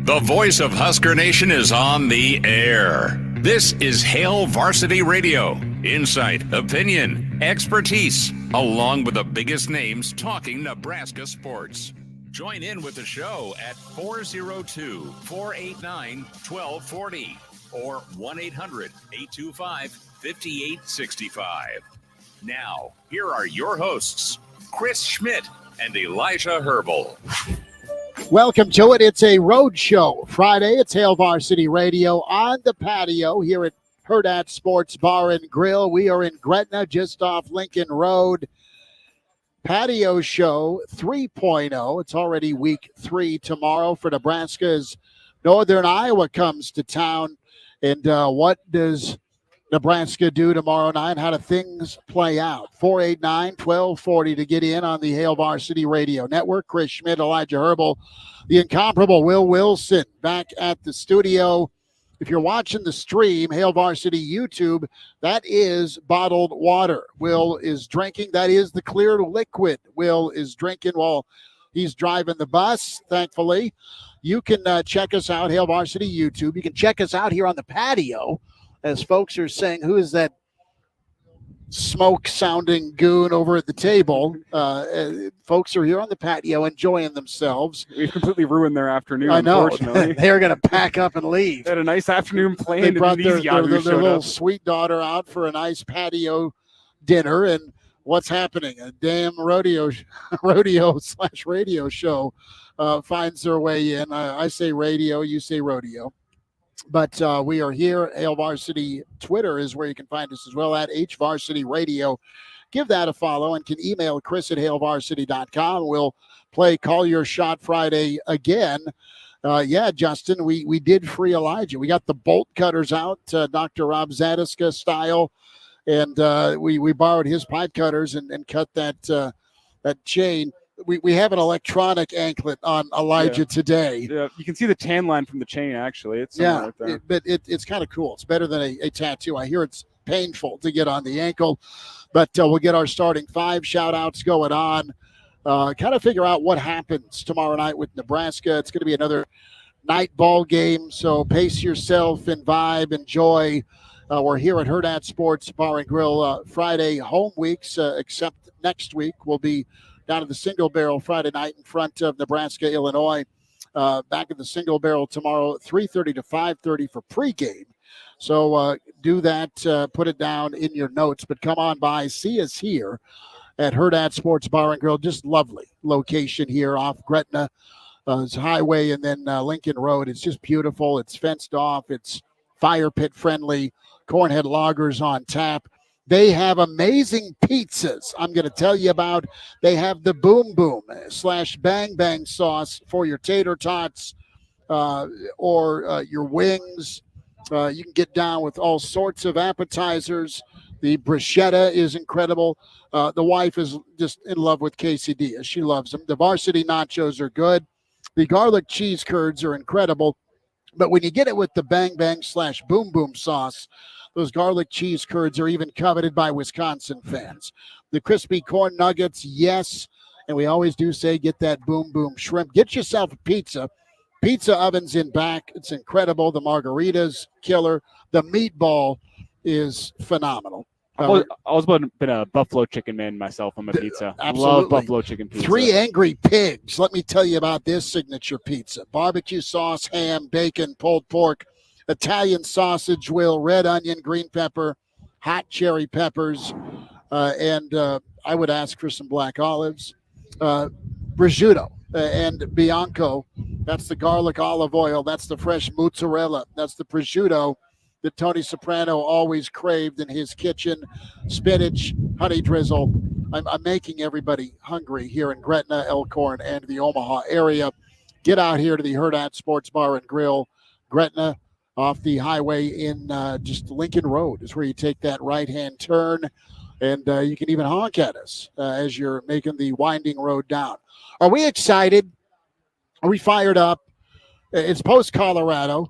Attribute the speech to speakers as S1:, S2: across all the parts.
S1: The voice of Husker Nation is on the air. This is Hail Varsity Radio. Insight, opinion, expertise, along with the biggest names talking Nebraska sports. Join in with the show at 402-489-1240 or 1-800-825-5865. Now, here are your hosts, Chris Schmidt and Elijah Herbel.
S2: Welcome to it. It's a road show. Friday, it's Hail Varsity Radio on the patio here at Hurrdat Sports Bar and Grill. We are in Gretna, just off Lincoln Road. Patio show 3.0. It's already week 3 tomorrow for Nebraska as Northern Iowa comes to town. And what does Nebraska do tomorrow night? How do things play out? 489-1240 to get in on the Hail Varsity Radio Network. Chris Schmidt, Elijah Herbel, the incomparable Will Wilson back at the studio. If you're watching the stream, Hail Varsity YouTube, that is bottled water. Will is drinking. That is the clear liquid Will is drinking while he's driving the bus, thankfully. You can check us out, Hail Varsity YouTube. You can check us out here on the patio. As folks are saying, who is that smoke-sounding goon over at the table? Folks are here on the patio enjoying themselves.
S3: We've completely ruined their afternoon,
S2: I know.
S3: Unfortunately.
S2: They're going to pack up and leave.
S3: They had a nice afternoon planned.
S2: They brought their little
S3: up.
S2: sweet daughter out for a nice patio dinner, and what's happening? A damn rodeo/radio show finds their way in. I say radio, you say rodeo. But we are here. Hail Varsity Twitter is where you can find us as well, at HVarsity Radio. Give that a follow and can email Chris at hailvarsity.com. We'll play Call Your Shot Friday again. Justin, we did free Elijah. We got the bolt cutters out, Dr. Rob Zadiska style, and we borrowed his pipe cutters and cut that chain. We have an electronic anklet on Elijah today.
S3: Yeah, you can see the tan line from the chain, actually. It's right there.
S2: But it's kind of cool. It's better than a tattoo. I hear it's painful to get on the ankle, but we'll get our starting 5 shout-outs going on. Kind of figure out what happens tomorrow night with Nebraska. It's going to be another night ball game, so pace yourself and vibe, enjoy. We're here at Hurrdat Sports Bar and Grill Friday home weeks, except next week we'll be down at the Single Barrel Friday night in front of Nebraska, Illinois. Back at the Single Barrel tomorrow, 3:30 to 5:30 for pregame. So do that, put it down in your notes. But come on by, see us here at Hurrdat Sports Bar and Grill. Just lovely location here off Gretna Highway and then Lincoln Road. It's just beautiful. It's fenced off. It's fire pit friendly. Cornhead Lagers on tap. They have amazing pizzas I'm going to tell you about. They have the Boom Boom / Bang Bang sauce for your tater tots or your wings. You can get down with all sorts of appetizers. The bruschetta is incredible. The wife is just in love with quesadillas. She loves them. The varsity nachos are good. The garlic cheese curds are incredible. But when you get it with the Bang Bang / Boom Boom sauce, those garlic cheese curds are even coveted by Wisconsin fans. The crispy corn nuggets, yes. And we always do say get that Boom Boom shrimp. Get yourself a pizza. Pizza oven's in back. It's incredible. The margarita's killer. The meatball is phenomenal.
S3: I've always been a buffalo chicken man myself on my pizza.
S2: Absolutely.
S3: Love buffalo chicken pizza.
S2: 3 Angry Pigs. Let me tell you about this signature pizza. Barbecue sauce, ham, bacon, pulled pork, Italian sausage, red onion, green pepper, hot cherry peppers, and I would ask for some black olives. Prosciutto and Bianco. That's the garlic olive oil. That's the fresh mozzarella. That's the prosciutto that Tony Soprano always craved in his kitchen. Spinach, honey drizzle. I'm making everybody hungry here in Gretna, Elkhorn, and the Omaha area. Get out here to the Hurrdat Sports Bar and Grill, Gretna, off the highway in just Lincoln Road is where you take that right-hand turn, and you can even honk at us as you're making the winding road down. Are we excited? Are we fired up? It's post-Colorado.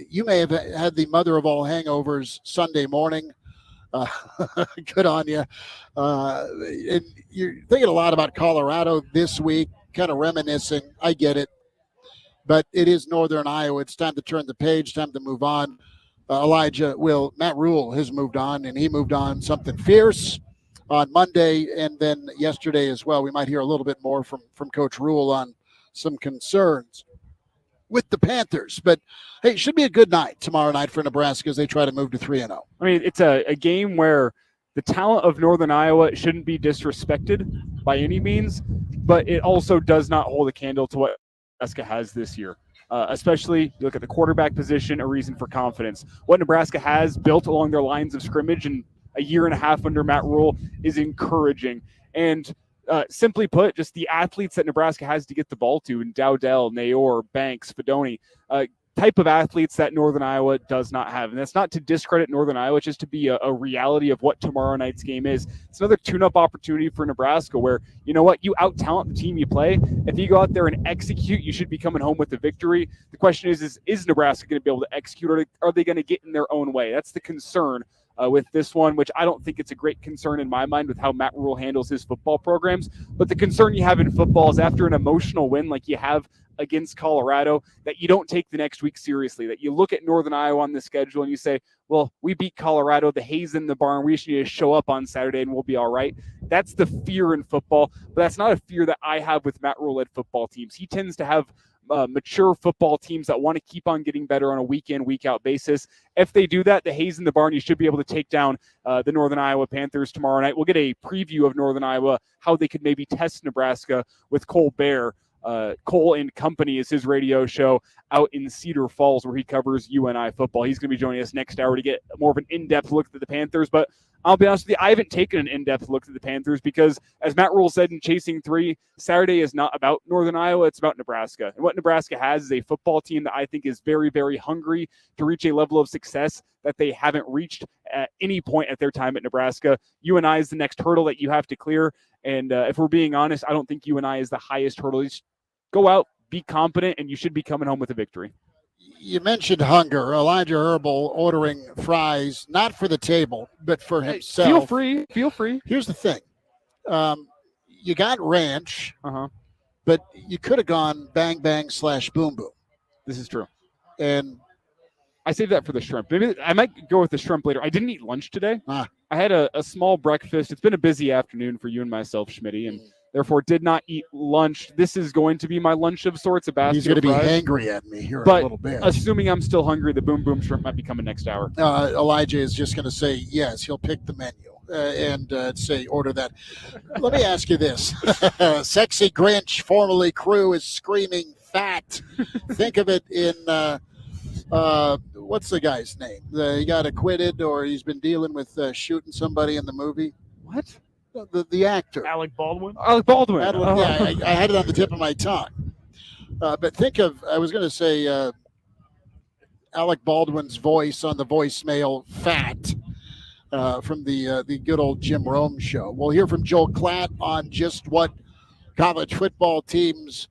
S2: You may have had the mother of all hangovers Sunday morning. Good on you. And you're thinking a lot about Colorado this week, kind of reminiscing. I get it. but it is Northern Iowa. It's time to turn the page, time to move on. Matt Rule has moved on, and he moved on something fierce on Monday and then yesterday as well. We might hear a little bit more from Coach Rule on some concerns with the Panthers. But, hey, it should be a good night tomorrow night for Nebraska as they try to move to 3-0.
S3: I mean, it's a game where the talent of Northern Iowa shouldn't be disrespected by any means, but it also does not hold a candle to what Nebraska has this year. Especially, you look at the quarterback position, a reason for confidence. What Nebraska has built along their lines of scrimmage in a year and a half under Matt Rule is encouraging. And simply put, just the athletes that Nebraska has to get the ball to, in Dowdell, Nayor, Banks, Fedoni, type of athletes that Northern Iowa does not have. And that's not to discredit Northern Iowa, it's just to be a reality of what tomorrow night's game is. It's another tune-up opportunity for Nebraska where, you know what, you out-talent the team you play. If you go out there and execute, you should be coming home with the victory. The question is Nebraska going to be able to execute, or are they going to get in their own way? That's the concern with this one, which I don't think it's a great concern in my mind with how Matt Rule handles his football programs. But the concern you have in football is after an emotional win like you have against Colorado, that you don't take the next week seriously, that you look at Northern Iowa on the schedule and you say, well, we beat Colorado, the hay's in the barn, we just need to show up on Saturday and we'll be all right. That's the fear in football, but that's not a fear that I have with Matt Rule-led football teams. He tends to have mature football teams that want to keep on getting better on a week-in, week-out basis. If they do that, the hay's in the barn, you should be able to take down the Northern Iowa Panthers tomorrow night. We'll get a preview of Northern Iowa, how they could maybe test Nebraska with Bair. Cole and Company is his radio show out in Cedar Falls where he covers UNI football. He's going to be joining us next hour to get more of an in-depth look at the Panthers. But I'll be honest with you, I haven't taken an in-depth look at the Panthers because, as Matt Rule said in Chasing 3, Saturday is not about Northern Iowa, it's about Nebraska. And what Nebraska has is a football team that I think is very, very hungry to reach a level of success that they haven't reached at any point at their time at Nebraska. UNI is the next hurdle that you have to clear. And if we're being honest, I don't think UNI is the highest hurdle. Just go out, be competent, and you should be coming home with a victory.
S2: You mentioned hunger. Elijah Herbel ordering fries, not for the table, but for himself.
S3: Feel free.
S2: Here's the thing. You got ranch, but you could have gone bang, bang / boom, boom.
S3: This is true.
S2: And
S3: I saved that for the shrimp. Maybe I might go with the shrimp later. I didn't eat lunch today. I had a small breakfast. It's been a busy afternoon for you and myself, Schmitty, and therefore did not eat lunch. This is going to be my lunch of sorts, a basket
S2: He's going to be
S3: fries.
S2: hangry at me here in a little bit.
S3: Assuming I'm still hungry, the boom boom shrimp might be coming next hour.
S2: Elijah is just going to say yes. He'll pick the menu and say order that. Let me ask you this. Sexy Grinch, formerly Crew, is screaming fat. Think of it in what's the guy's name? He got acquitted or he's been dealing with shooting somebody in the movie.
S3: What?
S2: The actor.
S4: Alec Baldwin.
S2: Yeah, I had it on the tip of my tongue. But think of, I was going to say Alec Baldwin's voice on the voicemail, fat, from the good old Jim Rome show. We'll hear from Joel Klatt on just what college football teams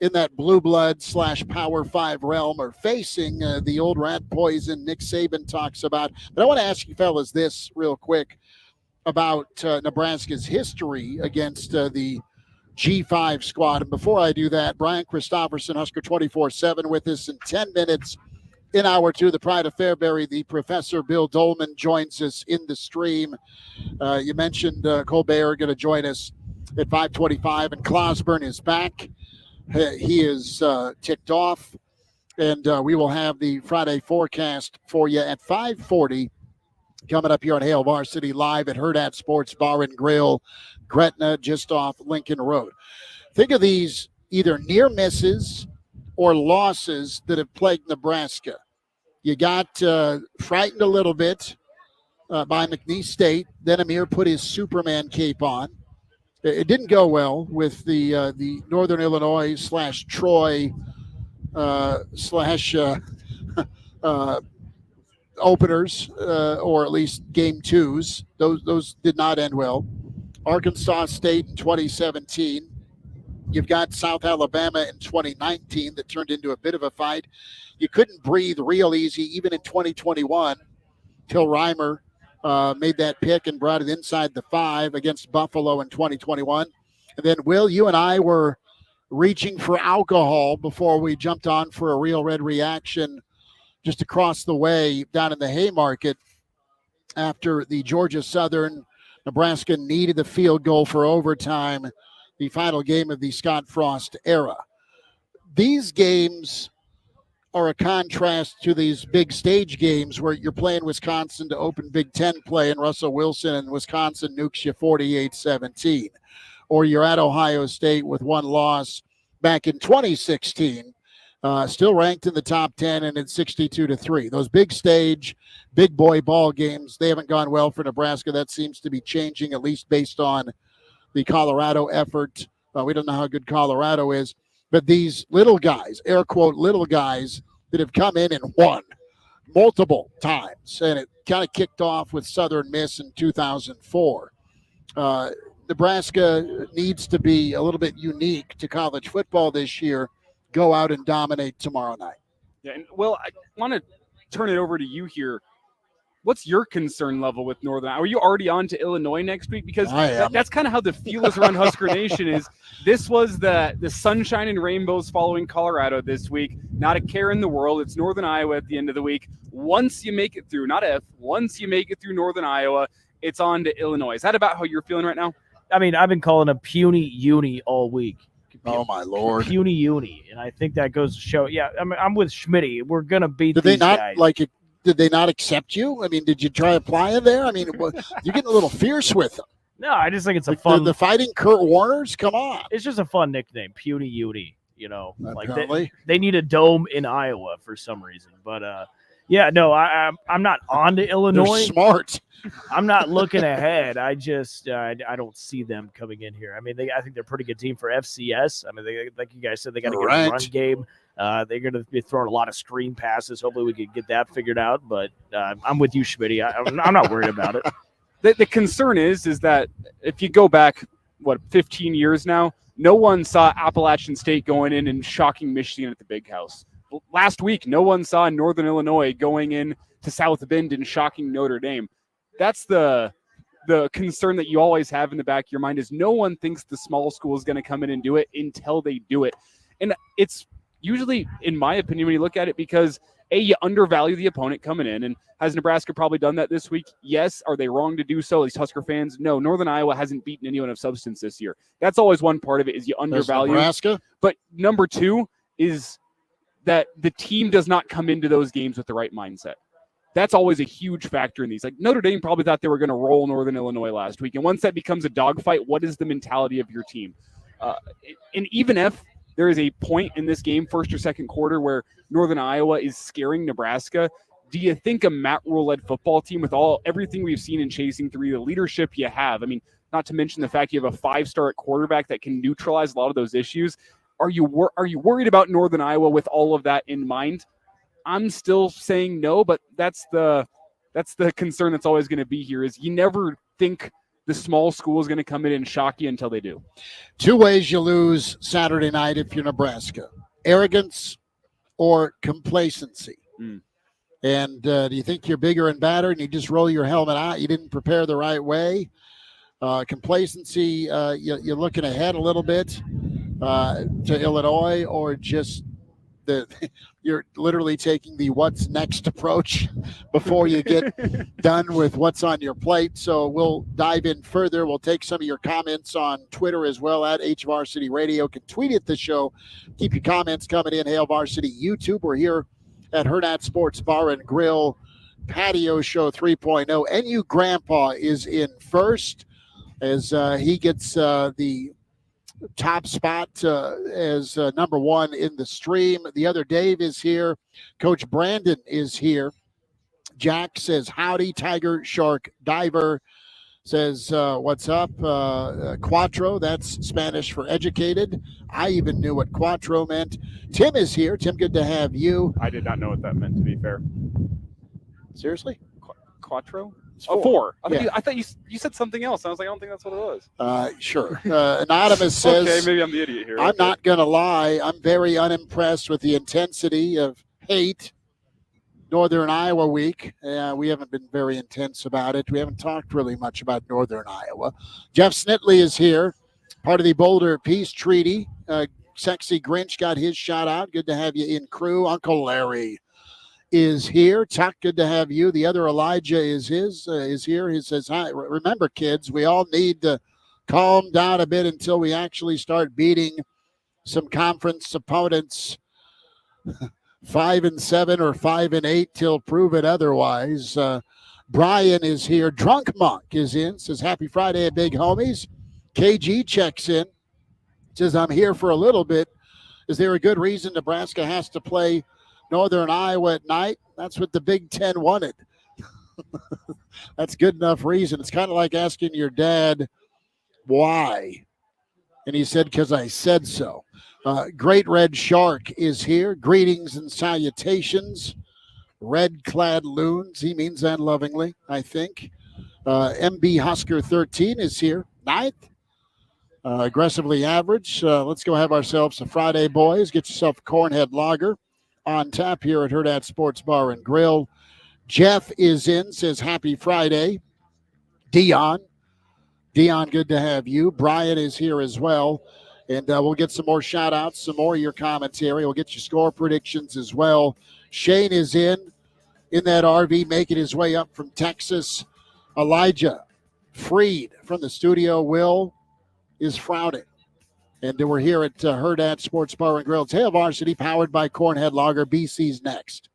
S2: in that blue blood / Power 5 realm are facing. The old rat poison Nick Saban talks about. But I want to ask you fellas this real quick about Nebraska's history against the G5 squad. And before I do that, Brian Christopherson, Husker 24/7 with us in 10 minutes. In hour 2, the Pride of Fairbury, the Professor Bill Doleman joins us in the stream. You mentioned Bair going to join us at 5:25, and Clausborne is back. He is ticked off, and we will have the Friday forecast for you at 5:40. Coming up here on Hail Varsity live at Hurrdat Sports Bar and Grill, Gretna, just off Lincoln Road. Think of these either near misses or losses that have plagued Nebraska. You got frightened a little bit by McNeese State. Then Amir put his Superman cape on. It didn't go well with the Northern Illinois / Troy openers, or at least game 2s. Those did not end well. Arkansas State in 2017. You've got South Alabama in 2019 that turned into a bit of a fight. You couldn't breathe real easy even in 2021 till Reimer made that pick and brought it inside the 5 against Buffalo in 2021. And then, Will, you and I were reaching for alcohol before we jumped on for a Real Red reaction just across the way down in the Haymarket after the Georgia Southern Nebraska needed the field goal for overtime, the final game of the Scott Frost era. These games are a contrast to these big stage games where you're playing Wisconsin to open Big Ten play and Russell Wilson and Wisconsin nukes you 48-17. Or you're at Ohio State with one loss back in 2016, still ranked in the top 10 and it's 62-3. Those big stage, big boy ball games, they haven't gone well for Nebraska. That seems to be changing, at least based on the Colorado effort. We don't know how good Colorado is. But these little guys, air quote, little guys that have come in and won multiple times, and it kind of kicked off with Southern Miss in 2004. Nebraska needs to be a little bit unique to college football this year, go out and dominate tomorrow night.
S3: Yeah, and well, I want to turn it over to you here. What's your concern level with Northern Iowa? Are you already on to Illinois next week? Because that's kind of how the feel is around Husker Nation is. This was the sunshine and rainbows following Colorado this week. Not a care in the world. It's Northern Iowa at the end of the week. Once you make it through, not if, once you make it through Northern Iowa, it's on to Illinois. Is that about how you're feeling right now?
S4: I mean, I've been calling a puny uni all week.
S2: Oh, my Lord.
S4: Puny uni. And I think that goes to show, I'm with Schmidt. We're going to beat
S2: these guys. Did they not accept you? I mean, did you try applying there? I mean, you're getting a little fierce with them.
S4: No, I just think it's a fun.
S2: The Fighting Kurt Warners? Come on.
S4: It's just a fun nickname, Puny Uni.
S2: Apparently.
S4: Like they need a dome in Iowa for some reason. But I'm not on to Illinois.
S2: They're smart.
S4: I'm not looking ahead. I just I don't see them coming in here. I mean, I think they're a pretty good team for FCS. I mean, they, like you guys said, they got a good run game. They're going to be throwing a lot of screen passes. Hopefully we can get that figured out. But I'm with you, Schmidt. I'm not worried about it.
S3: The concern is that if you go back, 15 years now, no one saw Appalachian State going in and shocking Michigan at the Big House. Last week, no one saw Northern Illinois going in to South Bend and shocking Notre Dame. That's the concern that you always have in the back of your mind is no one thinks the small school is going to come in and do it until they do it. And it's usually, in my opinion, when you look at it, because you undervalue the opponent coming in. And has Nebraska probably done that this week? Yes. Are they wrong to do so? These Husker fans? No. Northern Iowa hasn't beaten anyone of substance this year. That's always one part of it is you undervalue
S2: Nebraska.
S3: But number two is that the team does not come into those games with the right mindset. That's always a huge factor in these. Like Notre Dame probably thought they were going to roll Northern Illinois last week. And once that becomes a dogfight, what is the mentality of your team? And even if there is a point in this game, first or second quarter, where Northern Iowa is scaring Nebraska, do you think a Matt Rule-led football team with everything we've seen in Chasing Three, the leadership you have, I mean, not to mention the fact you have a 5-star at quarterback that can neutralize a lot of those issues, are you worried about Northern Iowa with all of that in mind? I'm still saying no, but that's the concern that's always going to be here is you never think the small school is going to come in and shock you until they do.
S2: Two ways you lose Saturday night if you're Nebraska: arrogance or complacency. And do you think you're bigger and badder and you just roll your helmet out? You didn't prepare the right way. Complacency, you're looking ahead a little bit to Illinois, or just you're literally taking the what's next approach before you get done with what's on your plate. So we'll dive in further. We'll take some of your comments on Twitter as well at Hail Varsity Radio. Can tweet at the show. Keep your comments coming in. Hail Varsity YouTube. We're here at Hurrdat Sports Bar and Grill Patio Show 3.0. NU Grandpa is in first as he gets the top spot as number one in the stream. The other Dave is here. Coach Brandon is here. Jack says, howdy, Tiger, Shark, Diver. Says, what's up? Cuatro, that's Spanish for educated. I even knew what cuatro meant. Tim is here. Tim, good to have you.
S3: I did not know what that meant, to be fair.
S2: Seriously?
S3: Quattro?
S2: Four.
S3: I thought you said something else. I was like, I don't think that's what it was.
S2: Sure. Anonymous says,
S3: okay, maybe I'm the idiot here.
S2: I'm not going to lie. I'm very unimpressed with the intensity of hate Northern Iowa week. We haven't been very intense about it. We haven't talked really much about Northern Iowa. Jeff Snitley is here, part of the Boulder Peace Treaty. Sexy Grinch got his shout out. Good to have you in crew. Uncle Larry is here. Tuck, good to have you. The other Elijah is here. He says, hi. Remember, kids, we all need to calm down a bit until we actually start beating some conference opponents 5-7 or 5-8 till proven otherwise. Brian is here. Drunk Monk is in. Says, happy Friday, big homies. KG checks in. Says, I'm here for a little bit. Is there a good reason Nebraska has to play Northern Iowa at night? That's what the Big Ten wanted. That's good enough reason. It's kind of like asking your dad why. And he said, because I said so. Great Red Shark is here. Greetings and salutations. Red-clad loons. He means that lovingly, I think. MB Husker 13 is here. 9th. Aggressively average. Let's go have ourselves a Friday, boys. Get yourself a Cornhead Lager on tap here at Hurrdat Sports Bar and Grill. Jeff is in, says happy Friday. Dion, good to have you. Brian is here as well. And we'll get some more shout outs, some more of your commentary. We'll get your score predictions as well. Shane is in that RV, making his way up from Texas. Elijah Freed from the studio. Will is frowning. And we're here at Hurrdat Sports Bar and Grill. It's Hail Varsity, powered by Cornhead Lager. BC's next.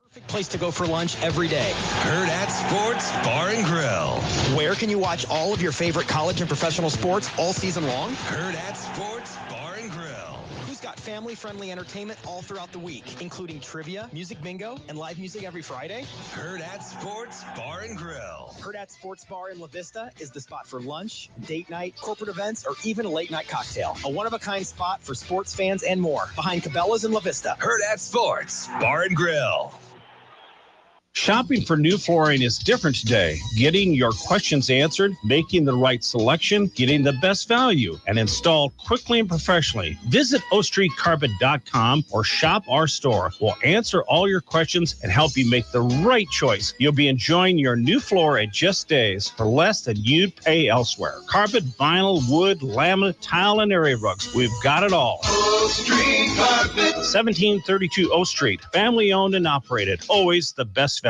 S5: Perfect place to go for lunch every day.
S6: Hurrdat Sports Bar and Grill.
S5: Where can you watch all of your favorite college and professional sports all season long?
S6: Hurrdat Sports Bar and Grill.
S5: Who's got family-friendly entertainment all throughout the week, including trivia, music bingo, and live music every Friday?
S6: Hurrdat Sports Bar and Grill.
S5: Hurrdat Sports Bar in La Vista is the spot for lunch, date night, corporate events, or even a late-night cocktail. A one-of-a-kind spot for sports fans and more. Behind Cabela's in La Vista.
S6: Hurrdat Sports Bar and Grill.
S7: Shopping for new flooring is different today. Getting your questions answered, making the right selection, getting the best value, and installed quickly and professionally. Visit ostreetcarpet.com or shop our store. We'll answer all your questions and help you make the right choice. You'll be enjoying your new floor in just days for less than you'd pay elsewhere. Carpet, vinyl, wood, laminate, tile, and area rugs. We've got it all.
S6: O Street Carpet.
S7: 1732 O Street. Family owned and operated. Always the best value.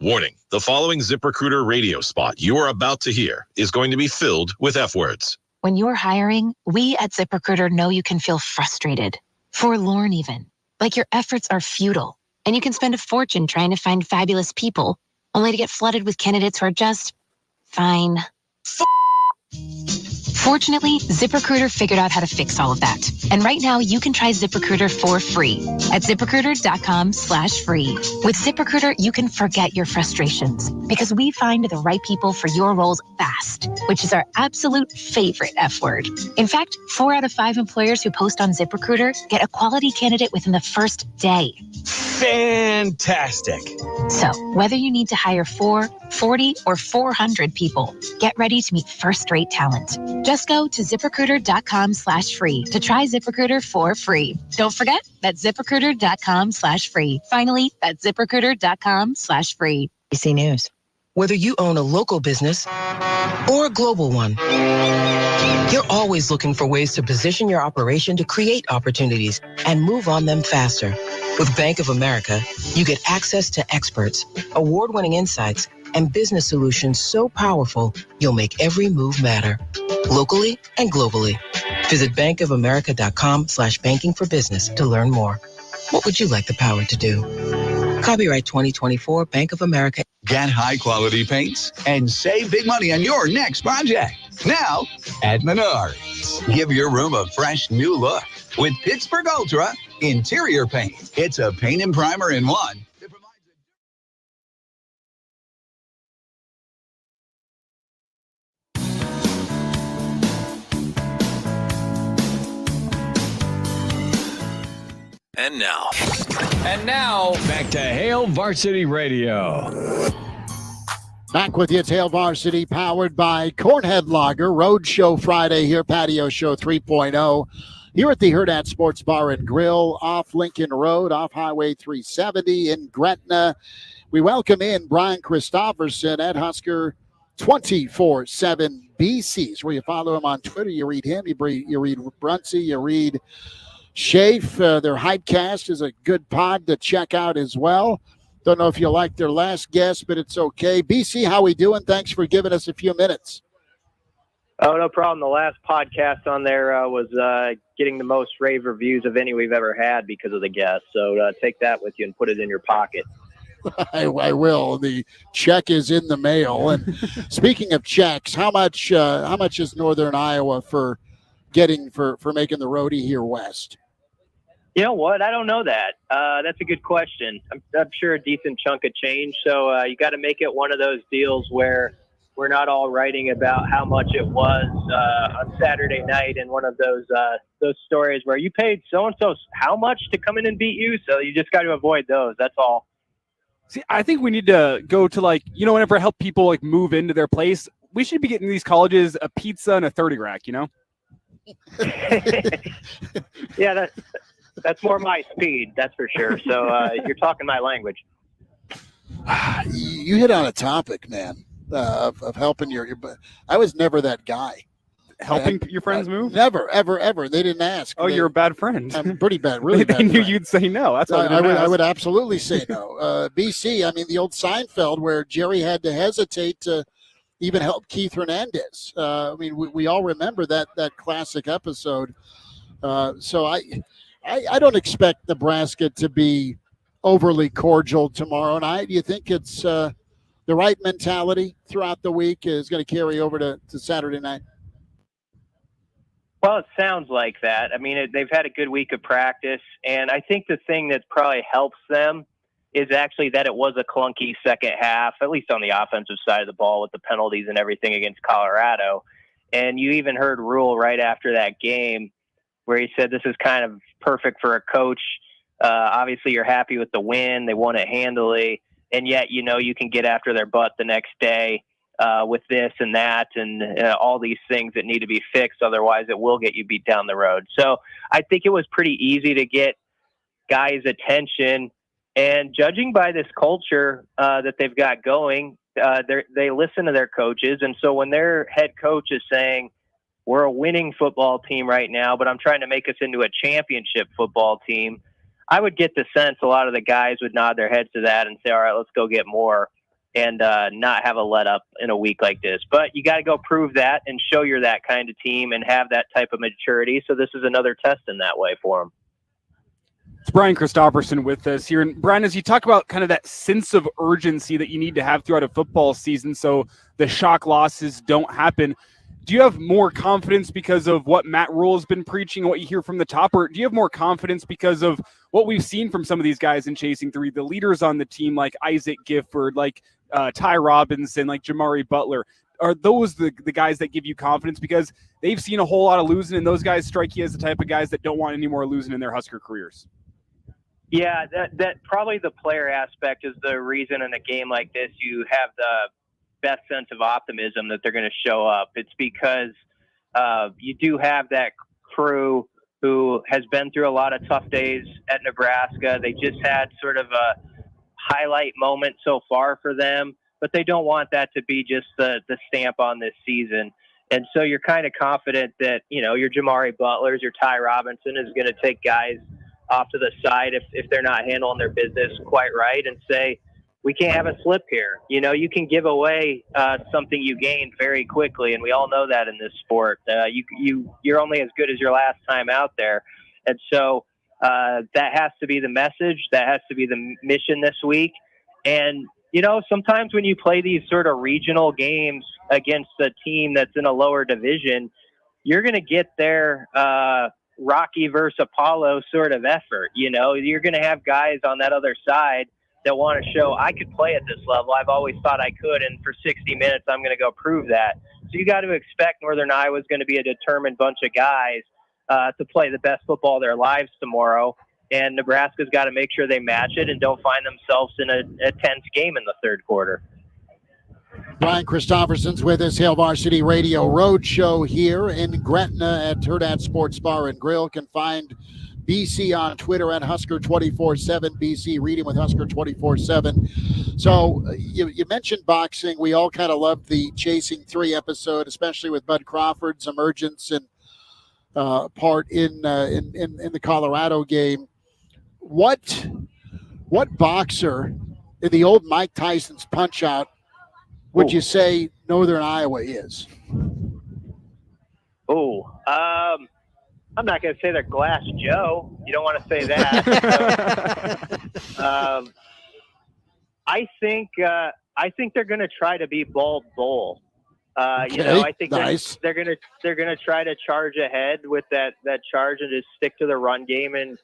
S8: Warning, the following ZipRecruiter radio spot you are about to hear is going to be filled with F words.
S9: When you're hiring, we at ZipRecruiter know you can feel frustrated, forlorn even, like your efforts are futile, and you can spend a fortune trying to find fabulous people, only to get flooded with candidates who are just fine. Fortunately, ZipRecruiter figured out how to fix all of that. And right now, you can try ZipRecruiter for free at ZipRecruiter.com/free. With ZipRecruiter, you can forget your frustrations because we find the right people for your roles fast, which is our absolute favorite F word. In fact, 4 out of 5 employers who post on ZipRecruiter get a quality candidate within the first day.
S5: Fantastic.
S9: So, whether you need to hire 4, 40, or 400 people, get ready to meet first-rate talent. Just go to ZipRecruiter.com/free to try ZipRecruiter for free. Don't forget, that's ZipRecruiter.com/free. Finally, that's ZipRecruiter.com/free.
S10: ABC News. Whether you own a local business or a global one, you're always looking for ways to position your operation to create opportunities and move on them faster. With Bank of America, you get access to experts, award-winning insights, and business solutions so powerful, you'll make every move matter, locally and globally. Visit bankofamerica.com/banking for business to learn more. What would you like the power to do? Copyright 2024, Bank of America.
S11: Get high-quality paints and save big money on your next project. Now at Menards. Give your room a fresh new look with Pittsburgh Ultra interior paint. It's a paint and primer in one.
S6: And now,
S12: back to Hail Varsity Radio.
S2: Back with you, it's Hail Varsity, powered by Cornhead Lager. Roadshow Friday here, Patio Show 3.0. Here at the Hurrdat Sports Bar and Grill, off Lincoln Road, off Highway 370 in Gretna. We welcome in Brian Christopherson at Husker 24/7 BCs, where you follow him on Twitter. You read him, you read Brunsey, you read Schaaf. Their Hypecast is a good pod to check out as well. Don't know if you like their last guest, but it's okay. BC, how we doing? Thanks for giving us a few minutes.
S13: Oh, no problem. The last podcast on there was getting the most rave reviews of any we've ever had because of the guest. So take that with you and put it in your pocket.
S2: I will. The check is in the mail. And speaking of checks, how much is Northern Iowa for making the roadie here west?
S13: You know what? I don't know that. That's a good question. I'm sure a decent chunk of change. So you got to make it one of those deals where we're not all writing about how much it was on Saturday night in one of those stories where you paid so-and-so how much to come in and beat you. So you just got to avoid those. That's all.
S3: See, I think we need to go to whenever I help people move into their place, we should be getting these colleges a pizza and a 30 rack,
S13: Yeah, that's more my speed, that's for sure. So you're talking my language.
S2: You hit on a topic, man, of helping I was never that guy.
S3: Helping your friends move?
S2: Never, ever. They didn't ask.
S3: You're a bad friend.
S2: I'm pretty bad, really bad.
S3: They knew you'd say no. That's why
S2: I would absolutely say no. BC, the old Seinfeld where Jerry had to hesitate to even help Keith Hernandez. We all remember that classic episode. So I don't expect Nebraska to be overly cordial tomorrow night. Do you think it's the right mentality throughout the week is going to carry over to Saturday night?
S13: Well, it sounds like that. They've had a good week of practice, and I think the thing that probably helps them is actually that it was a clunky second half, at least on the offensive side of the ball with the penalties and everything against Colorado. And you even heard Rule right after that game where he said this is kind of perfect for a coach. Obviously, you're happy with the win. They won it handily, and yet you can get after their butt the next day. With this and that and all these things that need to be fixed. Otherwise, it will get you beat down the road. So I think it was pretty easy to get guys' attention. And judging by this culture that they've got going, they listen to their coaches. And so when their head coach is saying, we're a winning football team right now, but I'm trying to make us into a championship football team, I would get the sense a lot of the guys would nod their heads to that and say, all right, let's go get more. And not have a let up in a week like this. But you got to go prove that and show you're that kind of team and have that type of maturity. So this is another test in that way for them.
S3: It's Brian Christopherson with us here. And Brian, as you talk about kind of that sense of urgency that you need to have throughout a football season so the shock losses don't happen, do you have more confidence because of what Matt Rule has been preaching and what you hear from the top, or do you have more confidence because of what we've seen from some of these guys in Chasing Three, the leaders on the team like Isaac Gifford, like Ty Robinson, like Jamari Butler? Are those the guys that give you confidence because they've seen a whole lot of losing, and those guys strike you as the type of guys that don't want any more losing in their Husker careers?
S13: Yeah, that probably the player aspect is the reason in a game like this you have the best sense of optimism that they're going to show up. It's because you do have that crew who has been through a lot of tough days at Nebraska. They just had sort of a highlight moment so far for them, but they don't want that to be just the stamp on this season. And so you're kind of confident that, your Jamari Butlers, your Ty Robinson is going to take guys off to the side if they're not handling their business quite right and say, we can't have a slip here. You can give away something you gained very quickly, and we all know that in this sport. You're only as good as your last time out there. And so that has to be the message. That has to be the mission this week. And, sometimes when you play these sort of regional games against a team that's in a lower division, you're going to get their Rocky versus Apollo sort of effort. You're going to have guys on that other side that want to show I could play at this level. I've always thought I could, and for 60 minutes, I'm going to go prove that. So you got to expect Northern Iowa is going to be a determined bunch of guys to play the best football of their lives tomorrow, and Nebraska's got to make sure they match it and don't find themselves in a tense game in the third quarter.
S2: Brian Christopherson's with us, Hail Varsity Radio Road Show here in Gretna at Hurrdat Sports Bar and Grill. Can find BC on Twitter and Husker247, BC Reading with Husker247. So you mentioned boxing. We all kind of loved the Chasing 3 episode, especially with Bud Crawford's emergence and part in the Colorado game. What boxer in the old Mike Tyson's Punch-Out would you say Northern Iowa is?
S13: I'm not going to say they're Glass Joe. You don't want to say that. I think they're going to try to be Bald Bull. I think
S2: nice.
S13: they're going to try to charge ahead with that charge and just stick to the run game, and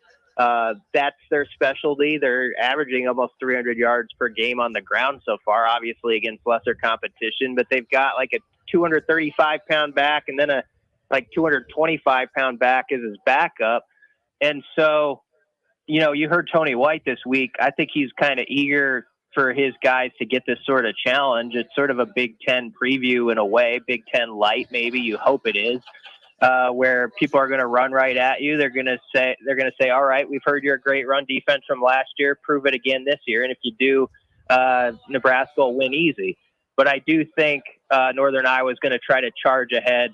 S13: that's their specialty. They're averaging almost 300 yards per game on the ground so far, obviously against lesser competition, but they've got like a 235-pound back and then a 225-pound back as his backup. And so, you heard Tony White this week. I think he's kind of eager for his guys to get this sort of challenge. It's sort of a Big Ten preview in a way, Big Ten light, maybe. You hope it is, where people are going to run right at you. They're going to say, all right, we've heard your great run defense from last year. Prove it again this year. And if you do, Nebraska will win easy. But I do think Northern Iowa is going to try to charge ahead,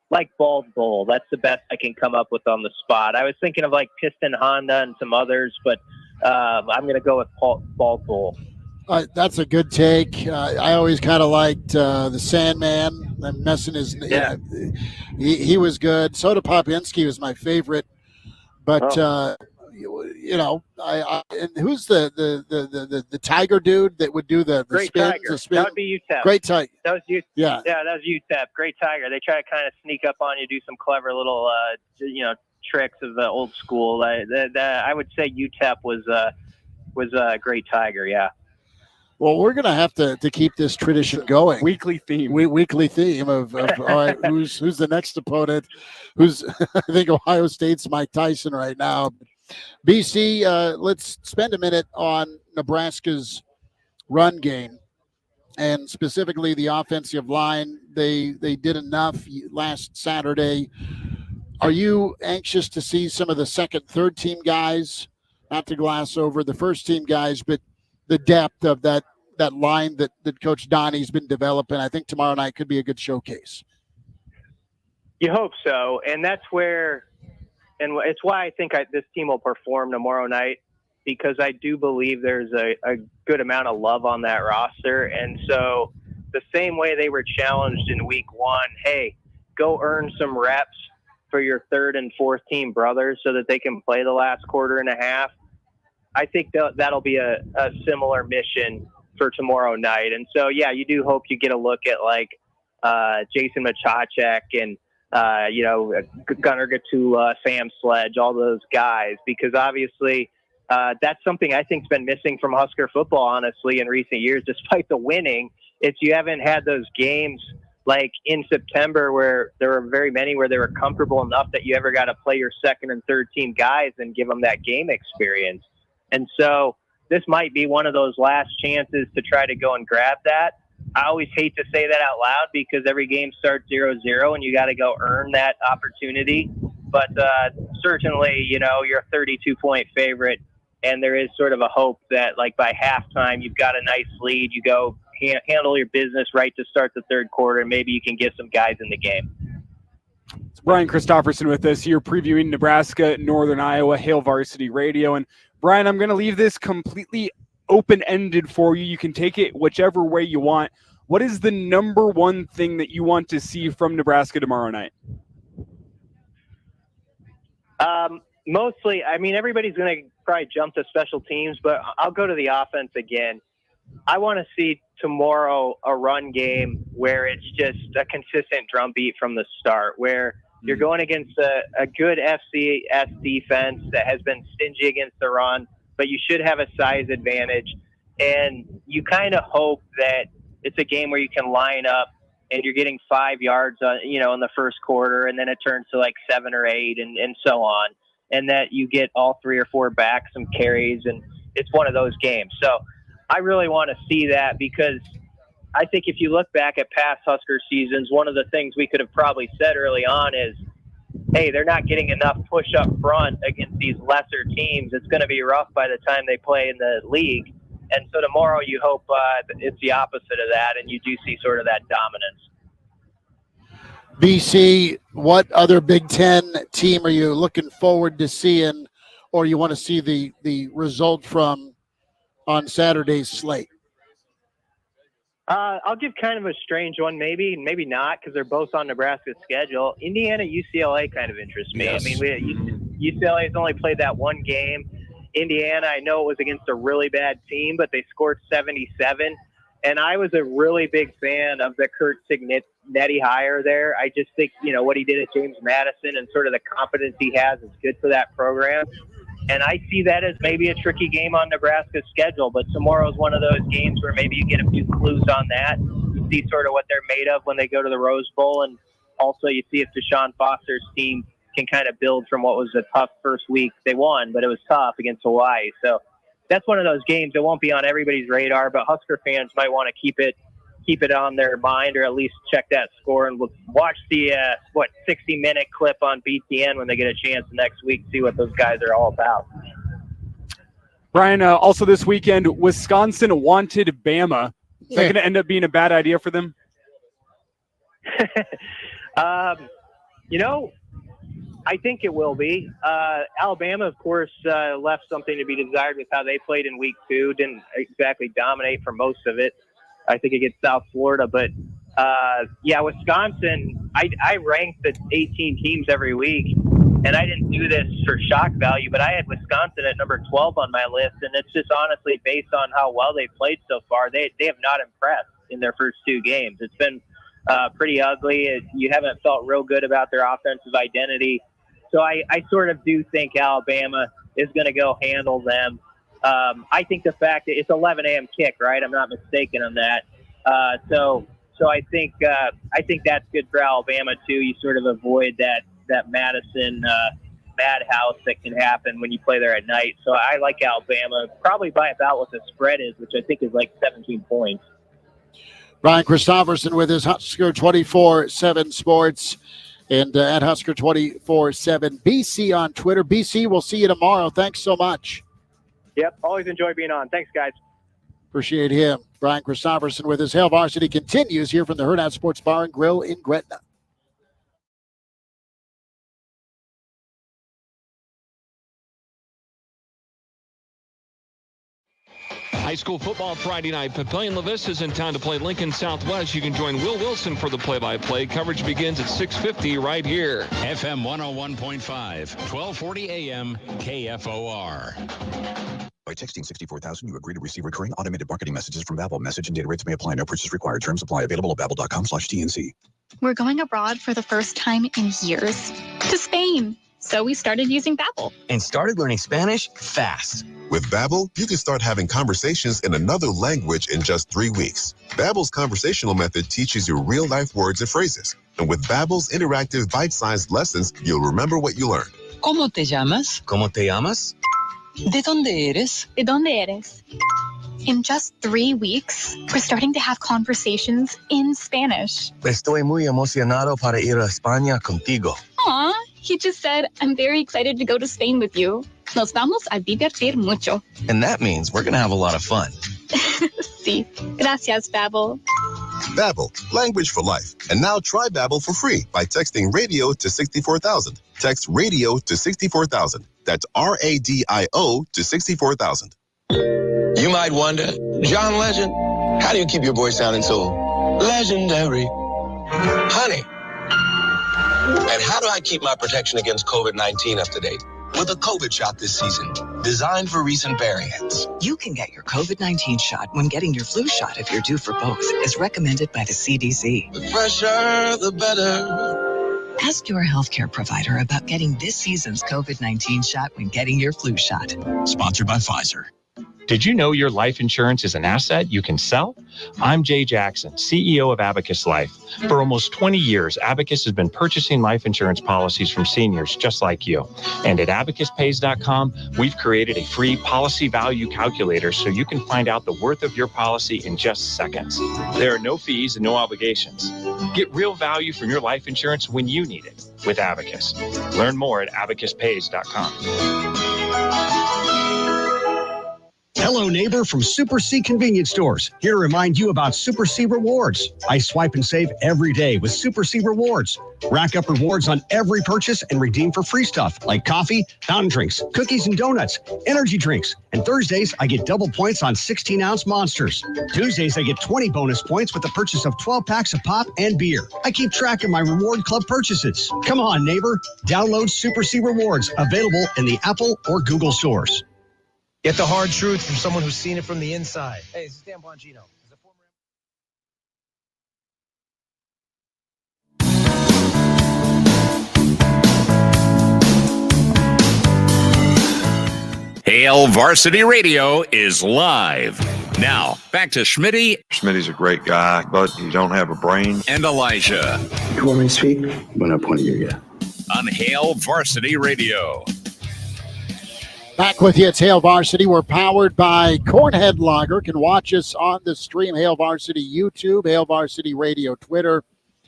S13: like Bald Bull. That's the best I can come up with on the spot. I was thinking of like Piston Honda and some others, but I'm going to go with Bald Bull.
S2: That's a good take. I always kind of liked the Sandman. I'm messing his.
S13: Yeah.
S2: He was good. Soda Popinski was my favorite, but and who's the Tiger dude that would do the
S13: Great
S2: spins?
S13: Tiger.
S2: The spin?
S13: That would be UTEP.
S2: Great Tiger.
S13: That was UTEP.
S2: Yeah.
S13: Yeah, that was UTEP. Great Tiger. They try to kind of sneak up on you, do some clever little, tricks of the old school. I would say UTEP was a Great Tiger. Yeah.
S2: Well, we're going to have to keep this tradition going.
S3: Weekly theme.
S2: Weekly theme of all right, who's the next opponent? Who's I think Ohio State's Mike Tyson right now. BC, let's spend a minute on Nebraska's run game, and specifically the offensive line. They did enough last Saturday. Are you anxious to see some of the second, third team guys, not to gloss over the first team guys, but the depth of that line that Coach Donnie's been developing? I think tomorrow night could be a good showcase.
S13: You hope so, and that's where, and it's why I think this team will perform tomorrow night, because I do believe there's a good amount of love on that roster. And so the same way they were challenged in week one, hey, go earn some reps for your third and fourth team brothers so that they can play the last quarter and a half. I think that'll be a similar mission for tomorrow night. And so, yeah, you do hope you get a look at like Jason Machacek and, Gunnar Gatula, Sam Sledge, all those guys, because obviously that's something I think's been missing from Husker football, honestly, in recent years, despite the winning. It's you haven't had those games like in September where there were very many where they were comfortable enough that you ever got to play your second and third team guys and give them that game experience. And so this might be one of those last chances to try to go and grab that. I always hate to say that out loud because every game starts 0-0 and you got to go earn that opportunity. But certainly, you're a 32-point favorite, and there is sort of a hope that like by halftime you've got a nice lead. You go handle your business right to start the third quarter, and maybe you can get some guys in the game.
S3: It's Brian Christopherson with us here previewing Nebraska, Northern Iowa, Hail Varsity Radio. And Brian, I'm going to leave this completely open-ended for you. You can take it whichever way you want. What is the number one thing that you want to see from Nebraska tomorrow night?
S13: Mostly, I mean, everybody's going to probably jump to special teams, but I'll go to the offense again. I want to see tomorrow a run game where it's just a consistent drumbeat from the start, where you're going against a good FCS defense that has been stingy against the run, but you should have a size advantage. And you kind of hope that it's a game where you can line up and you're getting 5 yards, in the first quarter, and then it turns to like 7 or 8 and so on. And that you get all 3 or 4 backs, some carries, and it's one of those games. So I really want to see that, because I think if you look back at past Husker seasons, one of the things we could have probably said early on is, hey, they're not getting enough push up front against these lesser teams. It's going to be rough by the time they play in the league. And so tomorrow you hope it's the opposite of that, and you do see sort of that dominance.
S2: BC, what other Big Ten team are you looking forward to seeing, or you want to see the result from on Saturday's slate?
S13: I'll give kind of a strange one, maybe not, because they're both on Nebraska's schedule. Indiana, UCLA kind of interests me.
S2: Yes.
S13: I mean, UCLA's only played that one game. Indiana, I know it was against a really bad team, but they scored 77. And I was a really big fan of the Kurt Signetti hire there. I just think, what he did at James Madison and sort of the confidence he has is good for that program. And I see that as maybe a tricky game on Nebraska's schedule. But tomorrow's one of those games where maybe you get a few clues on that. You see sort of what they're made of when they go to the Rose Bowl. And also you see if Deshaun Foster's team can kind of build from what was a tough first week. They won, but it was tough against Hawaii. So that's one of those games that won't be on everybody's radar, but Husker fans might want to keep it on their mind, or at least check that score and watch the 60-minute clip on BTN when they get a chance next week, see what those guys are all about.
S3: Brian, also this weekend, Wisconsin wanted Bama. Is that going to end up being a bad idea for them?
S13: I think it will be. Alabama, of course, left something to be desired with how they played in week 2. Didn't exactly dominate for most of it, I think, against South Florida. But, Wisconsin, I ranked the 18 teams every week, and I didn't do this for shock value, but I had Wisconsin at number 12 on my list, and it's just honestly based on how well they played so far. They have not impressed in their first 2 games. It's been pretty ugly. You haven't felt real good about their offensive identity. So I sort of do think Alabama is going to go handle them. I think the fact that it's 11 a.m. kick, right? I'm not mistaken on that. So I think that's good for Alabama too. You sort of avoid that Madison madhouse that can happen when you play there at night. So I like Alabama probably by about what the spread is, which I think is like 17 points.
S2: Brian Christopherson with his Husker 24/7 Sports and at Husker 24/7 BC on Twitter. BC, we'll see you tomorrow. Thanks so much.
S13: Yep, always enjoy being on. Thanks, guys.
S2: Appreciate him. Brian Christopherson with his Hail Varsity continues here from the Hurrdat Sports Bar and Grill in Gretna.
S14: High school football Friday night. Papillion La Vista is in town to play Lincoln Southwest. You can join Will Wilson for the play-by-play. Coverage begins at 6:50 right here.
S1: FM 101.5, 1240 AM, KFOR.
S15: By texting 64,000, you agree to receive recurring automated marketing messages from Babbel. Message and data rates may apply. No purchase required. Terms apply. Available at babbel.com/TNC.
S16: We're going abroad for the first time in years to Spain. So we started using Babbel.
S17: And started learning Spanish fast.
S18: With Babbel, you can start having conversations in another language in just 3 weeks. Babbel's conversational method teaches you real-life words and phrases. And with Babbel's interactive bite-sized lessons, you'll remember what you learned.
S10: ¿Cómo te llamas?
S17: ¿Cómo te llamas?
S10: ¿De dónde eres?
S16: ¿De dónde eres? In just 3 weeks, we're starting to have conversations in Spanish.
S17: Estoy muy emocionado para ir a España contigo.
S16: Aw, he just said, I'm very excited to go to Spain with you. Nos vamos a divertir mucho.
S17: And that means we're going to have a lot of fun.
S16: Sí. Gracias, Babbel.
S18: Babbel, language for life. And now try Babbel for free by texting radio to 64,000. Text radio to 64,000. That's RADIO to 64,000.
S19: You might wonder, John Legend, how do you keep your voice sounding so legendary? Honey. And how do I keep my protection against COVID-19 up to date? With a COVID shot this season, designed for recent variants.
S20: You can get your COVID-19 shot when getting your flu shot if you're due for both, as recommended by the CDC.
S19: The fresher, the better.
S20: Ask your healthcare provider about getting this season's COVID-19 shot when getting your flu shot.
S15: Sponsored by Pfizer.
S21: Did you know your life insurance is an asset you can sell? I'm Jay Jackson, CEO of Abacus Life. For almost 20 years, Abacus has been purchasing life insurance policies from seniors just like you. And at abacuspays.com, we've created a free policy value calculator so you can find out the worth of your policy in just seconds. There are no fees and no obligations. Get real value from your life insurance when you need it with Abacus. Learn more at abacuspays.com.
S22: Hello, neighbor from Super C Convenience Stores. Here to remind you about Super C Rewards. I swipe and save every day with Super C Rewards. Rack up rewards on every purchase and redeem for free stuff like coffee, fountain drinks, cookies and donuts, energy drinks. And Thursdays, I get double points on 16-ounce Monsters. Tuesdays, I get 20 bonus points with the purchase of 12 packs of pop and beer. I keep track of my Reward Club purchases. Come on, neighbor. Download Super C Rewards, available in the Apple or Google stores.
S5: Get the hard truth from someone who's seen it from the inside. Hey, this is Dan Bongino.
S1: Hail Varsity Radio is live. Now, back to Schmitty.
S23: Schmitty's a great guy, but he don't have a brain.
S1: And Elijah.
S24: You want me to speak? When I point at you, yeah.
S1: On Hail Varsity Radio.
S2: Back with you. It's Hail Varsity. We're powered by Cornhead Lager. Can watch us on the stream, Hail Varsity YouTube, Hail Varsity Radio Twitter,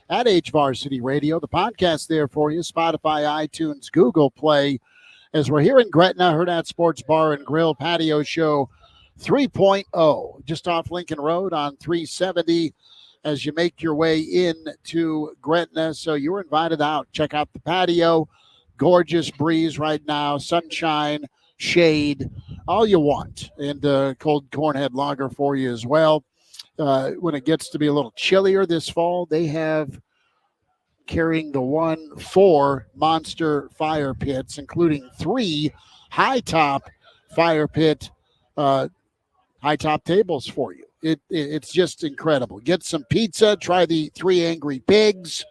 S2: at H Varsity Radio. The podcast there for you, Spotify, iTunes, Google Play. As we're here in Gretna, Hurrdat Sports Bar and Grill Patio Show 3.0, just off Lincoln Road on 370 as you make your way into Gretna. So you're invited out. Check out the patio. Gorgeous breeze right now, sunshine, shade, all you want, and cold Cornhead Lager for you as well. When it gets to be a little chillier this fall, they have carrying the 4 monster fire pits, including 3 high-top fire pit, high-top tables for you. It's just incredible. Get some pizza, try the 3 Angry Pigs,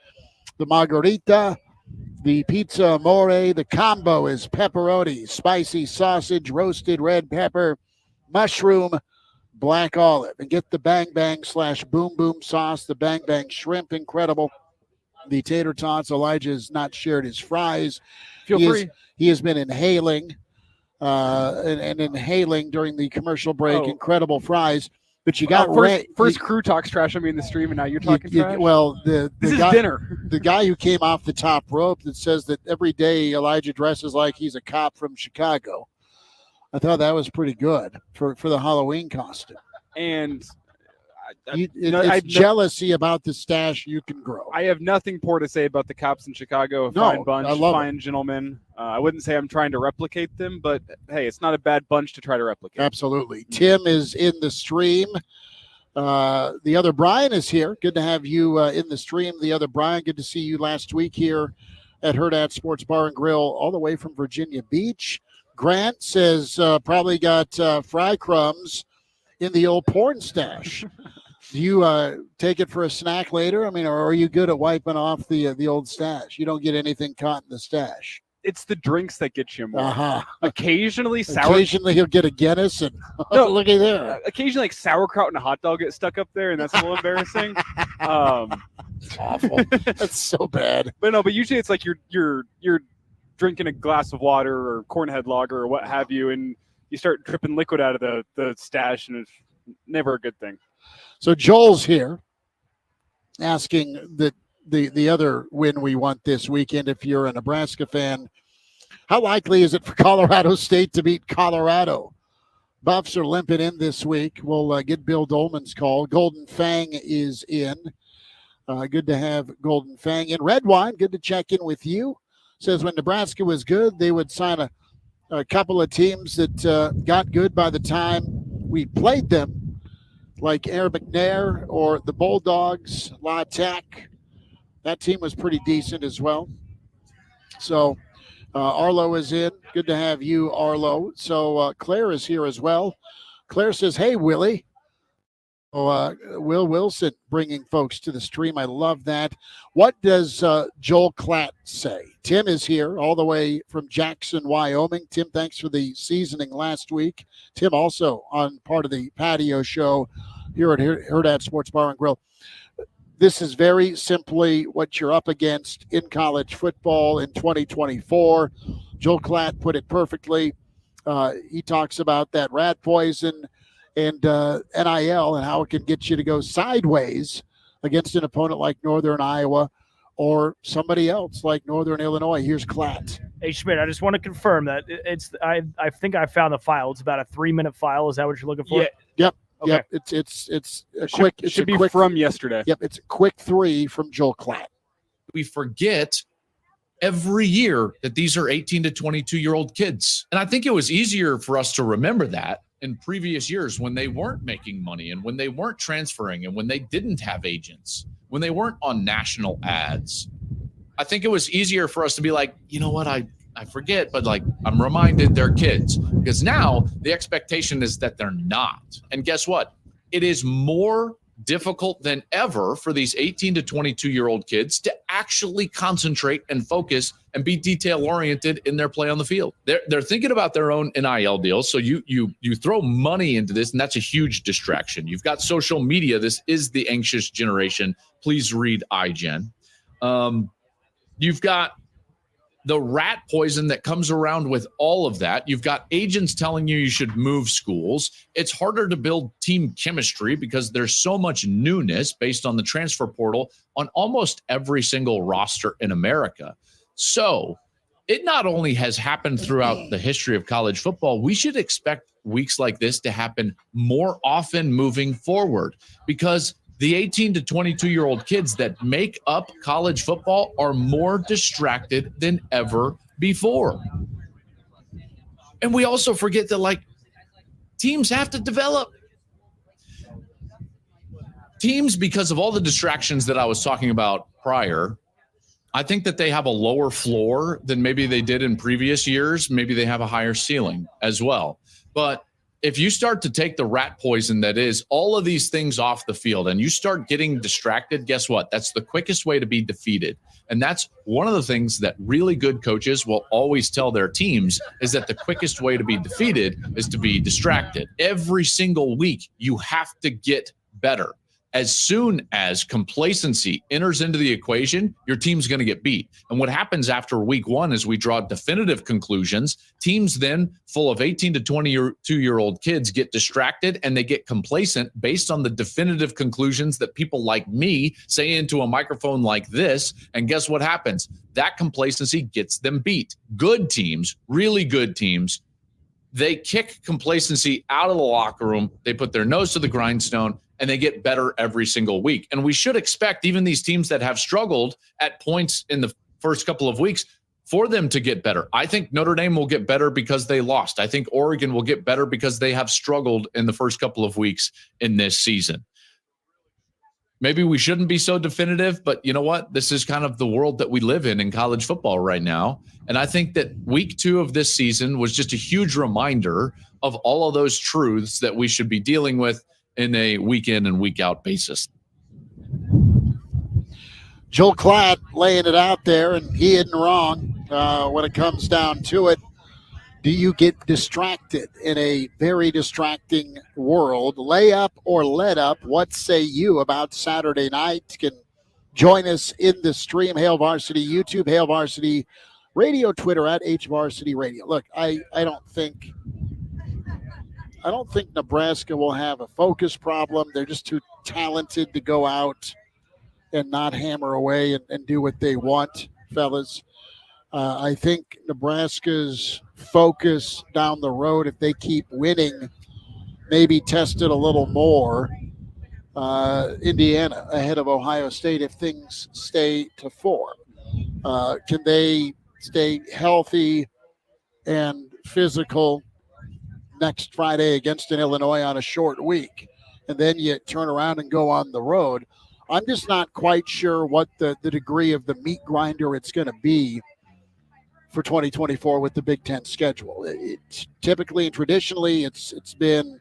S2: the margarita, the pizza amore. The combo is pepperoni, spicy sausage, roasted red pepper, mushroom, black olive. And get the Bang Bang / Boom Boom sauce, the Bang Bang shrimp, incredible. The tater tots. Elijah has not shared his fries.
S3: Feel free.
S2: He has been inhaling and inhaling during the commercial break.
S3: Oh.
S2: Incredible fries. But you got
S3: first crew talks trash on me in the stream, and now you're talking trash?
S2: Well,
S3: this is
S2: guy,
S3: dinner.
S2: The guy who came off the top rope that says that every day Elijah dresses like he's a cop from Chicago. I thought that was pretty good for the Halloween costume.
S3: And
S2: it's jealousy about the stash you can grow.
S3: I have nothing poor to say about the cops in Chicago. A fine bunch, fine gentlemen. I wouldn't say I'm trying to replicate them, but hey, it's not a bad bunch to try to replicate.
S2: Absolutely. Tim is in the stream. The other Brian is here. Good to have you in the stream. The other Brian, good to see you last week here at Hurrdat Sports Bar and Grill, all the way from Virginia Beach. Grant says probably got fry crumbs in the old porn stash. Do you take it for a snack later? I mean, or are you good at wiping off the old stash? You don't get anything caught in the stash.
S3: It's the drinks that get you more.
S2: Uh-huh.
S3: Occasionally
S2: he'll get a Guinness and look at there.
S3: Occasionally, like sauerkraut and a hot dog get stuck up there, and that's a little embarrassing.
S2: It's awful. That's so bad.
S3: But usually it's like you're drinking a glass of water or Cornhead Lager or what have you, and you start dripping liquid out of the stash, and it's never a good thing.
S2: So Joel's here asking the other win we want this weekend. If you're a Nebraska fan, how likely is it for Colorado State to beat Colorado? Buffs are limping in this week. We'll get Bill Doleman's call. Golden Fang is in. Good to have Golden Fang in. Red Wine, good to check in with you. Says when Nebraska was good, they would sign a couple of teams that got good by the time we played them, like Air McNair or the Bulldogs, La Tech. That team was pretty decent as well. So Arlo is in. Good to have you, Arlo. So Claire is here as well. Claire says, hey, Willie, Will Wilson bringing folks to the stream. I love that. What does Joel Klatt say? Tim is here all the way from Jackson, Wyoming. Tim, thanks for the seasoning last week. Tim also on part of the patio show here at Hurrdat Sports Bar and Grill. This is very simply what you're up against in college football in 2024. Joel Klatt put it perfectly. He talks about that rat poison and NIL and how it can get you to go sideways against an opponent like Northern Iowa or somebody else like Northern Illinois. Here's Klatt.
S4: Hey, Schmidt, I just want to confirm that I think I found the file. It's about a 3-minute file. Is that what you're looking for?
S2: Yeah. Yep.
S4: Okay.
S2: Yep. It's a quick. It
S3: should be from yesterday.
S2: Yep. It's a quick 3 from Joel Klatt.
S7: We forget every year that these are 18 to 22-year-old kids. And I think it was easier for us to remember that in previous years when they weren't making money and when they weren't transferring and when they didn't have agents, when they weren't on national ads. I think it was easier for us to be like, you know what, I forget, but like I'm reminded they're kids. Because now the expectation is that they're not. And guess what? It is more difficult than ever for these 18 to 22-year-old kids to actually concentrate and focus and be detail-oriented in their play on the field. They're thinking about their own NIL deals. So you throw money into this, and that's a huge distraction. You've got social media. This is the anxious generation. Please read iGen. You've got the rat poison that comes around with all of that. You've got agents telling you should move schools. It's harder to build team chemistry because there's so much newness based on the transfer portal on almost every single roster in America. So it not only has happened throughout the history of college football, we should expect weeks like this to happen more often moving forward because the 18 to 22-year-old kids that make up college football are more distracted than ever before. And we also forget that, like, teams have to develop. Teams, because of all the distractions that I was talking about prior, I think that they have a lower floor than maybe they did in previous years. Maybe they have a higher ceiling as well. But if you start to take the rat poison that is all of these things off the field and you start getting distracted, guess what? That's the quickest way to be defeated. And that's one of the things that really good coaches will always tell their teams is that the quickest way to be defeated is to be distracted. Every single week, you have to get better. As soon as complacency enters into the equation, your team's going to get beat. And what happens after week 1 is we draw definitive conclusions. Teams then full of 18 to 22-year-old kids get distracted and they get complacent based on the definitive conclusions that people like me say into a microphone like this. And guess what happens? That complacency gets them beat. Good teams, really good teams, they kick complacency out of the locker room. They put their nose to the grindstone and they get better every single week. And we should expect even these teams that have struggled at points in the first couple of weeks for them to get better. I think Notre Dame will get better because they lost. I think Oregon will get better because they have struggled in the first couple of weeks in this season. Maybe we shouldn't be so definitive, but you know what? This is kind of the world that we live in college football right now. And I think that week 2 of this season was just a huge reminder of all of those truths that we should be dealing with in a week in and week out basis.
S2: Joel Klatt laying it out there, and he isn't wrong when it comes down to it. Do you get distracted in a very distracting world? Lay up or let up? What say you about Saturday night? You can join us in the stream, Hail Varsity YouTube, Hail Varsity Radio, Twitter at HVarsity Radio. Look, I don't think Nebraska will have a focus problem. They're just too talented to go out and not hammer away and do what they want, fellas. I think Nebraska's focus down the road, if they keep winning, maybe test it a little more. Indiana ahead of Ohio State if things stay to form. Can they stay healthy and physical next Friday against an Illinois on a short week? And then you turn around and go on the road. I'm just not quite sure what the degree of the meat grinder it's going to be for 2024 with the Big Ten schedule. It's typically and traditionally it's been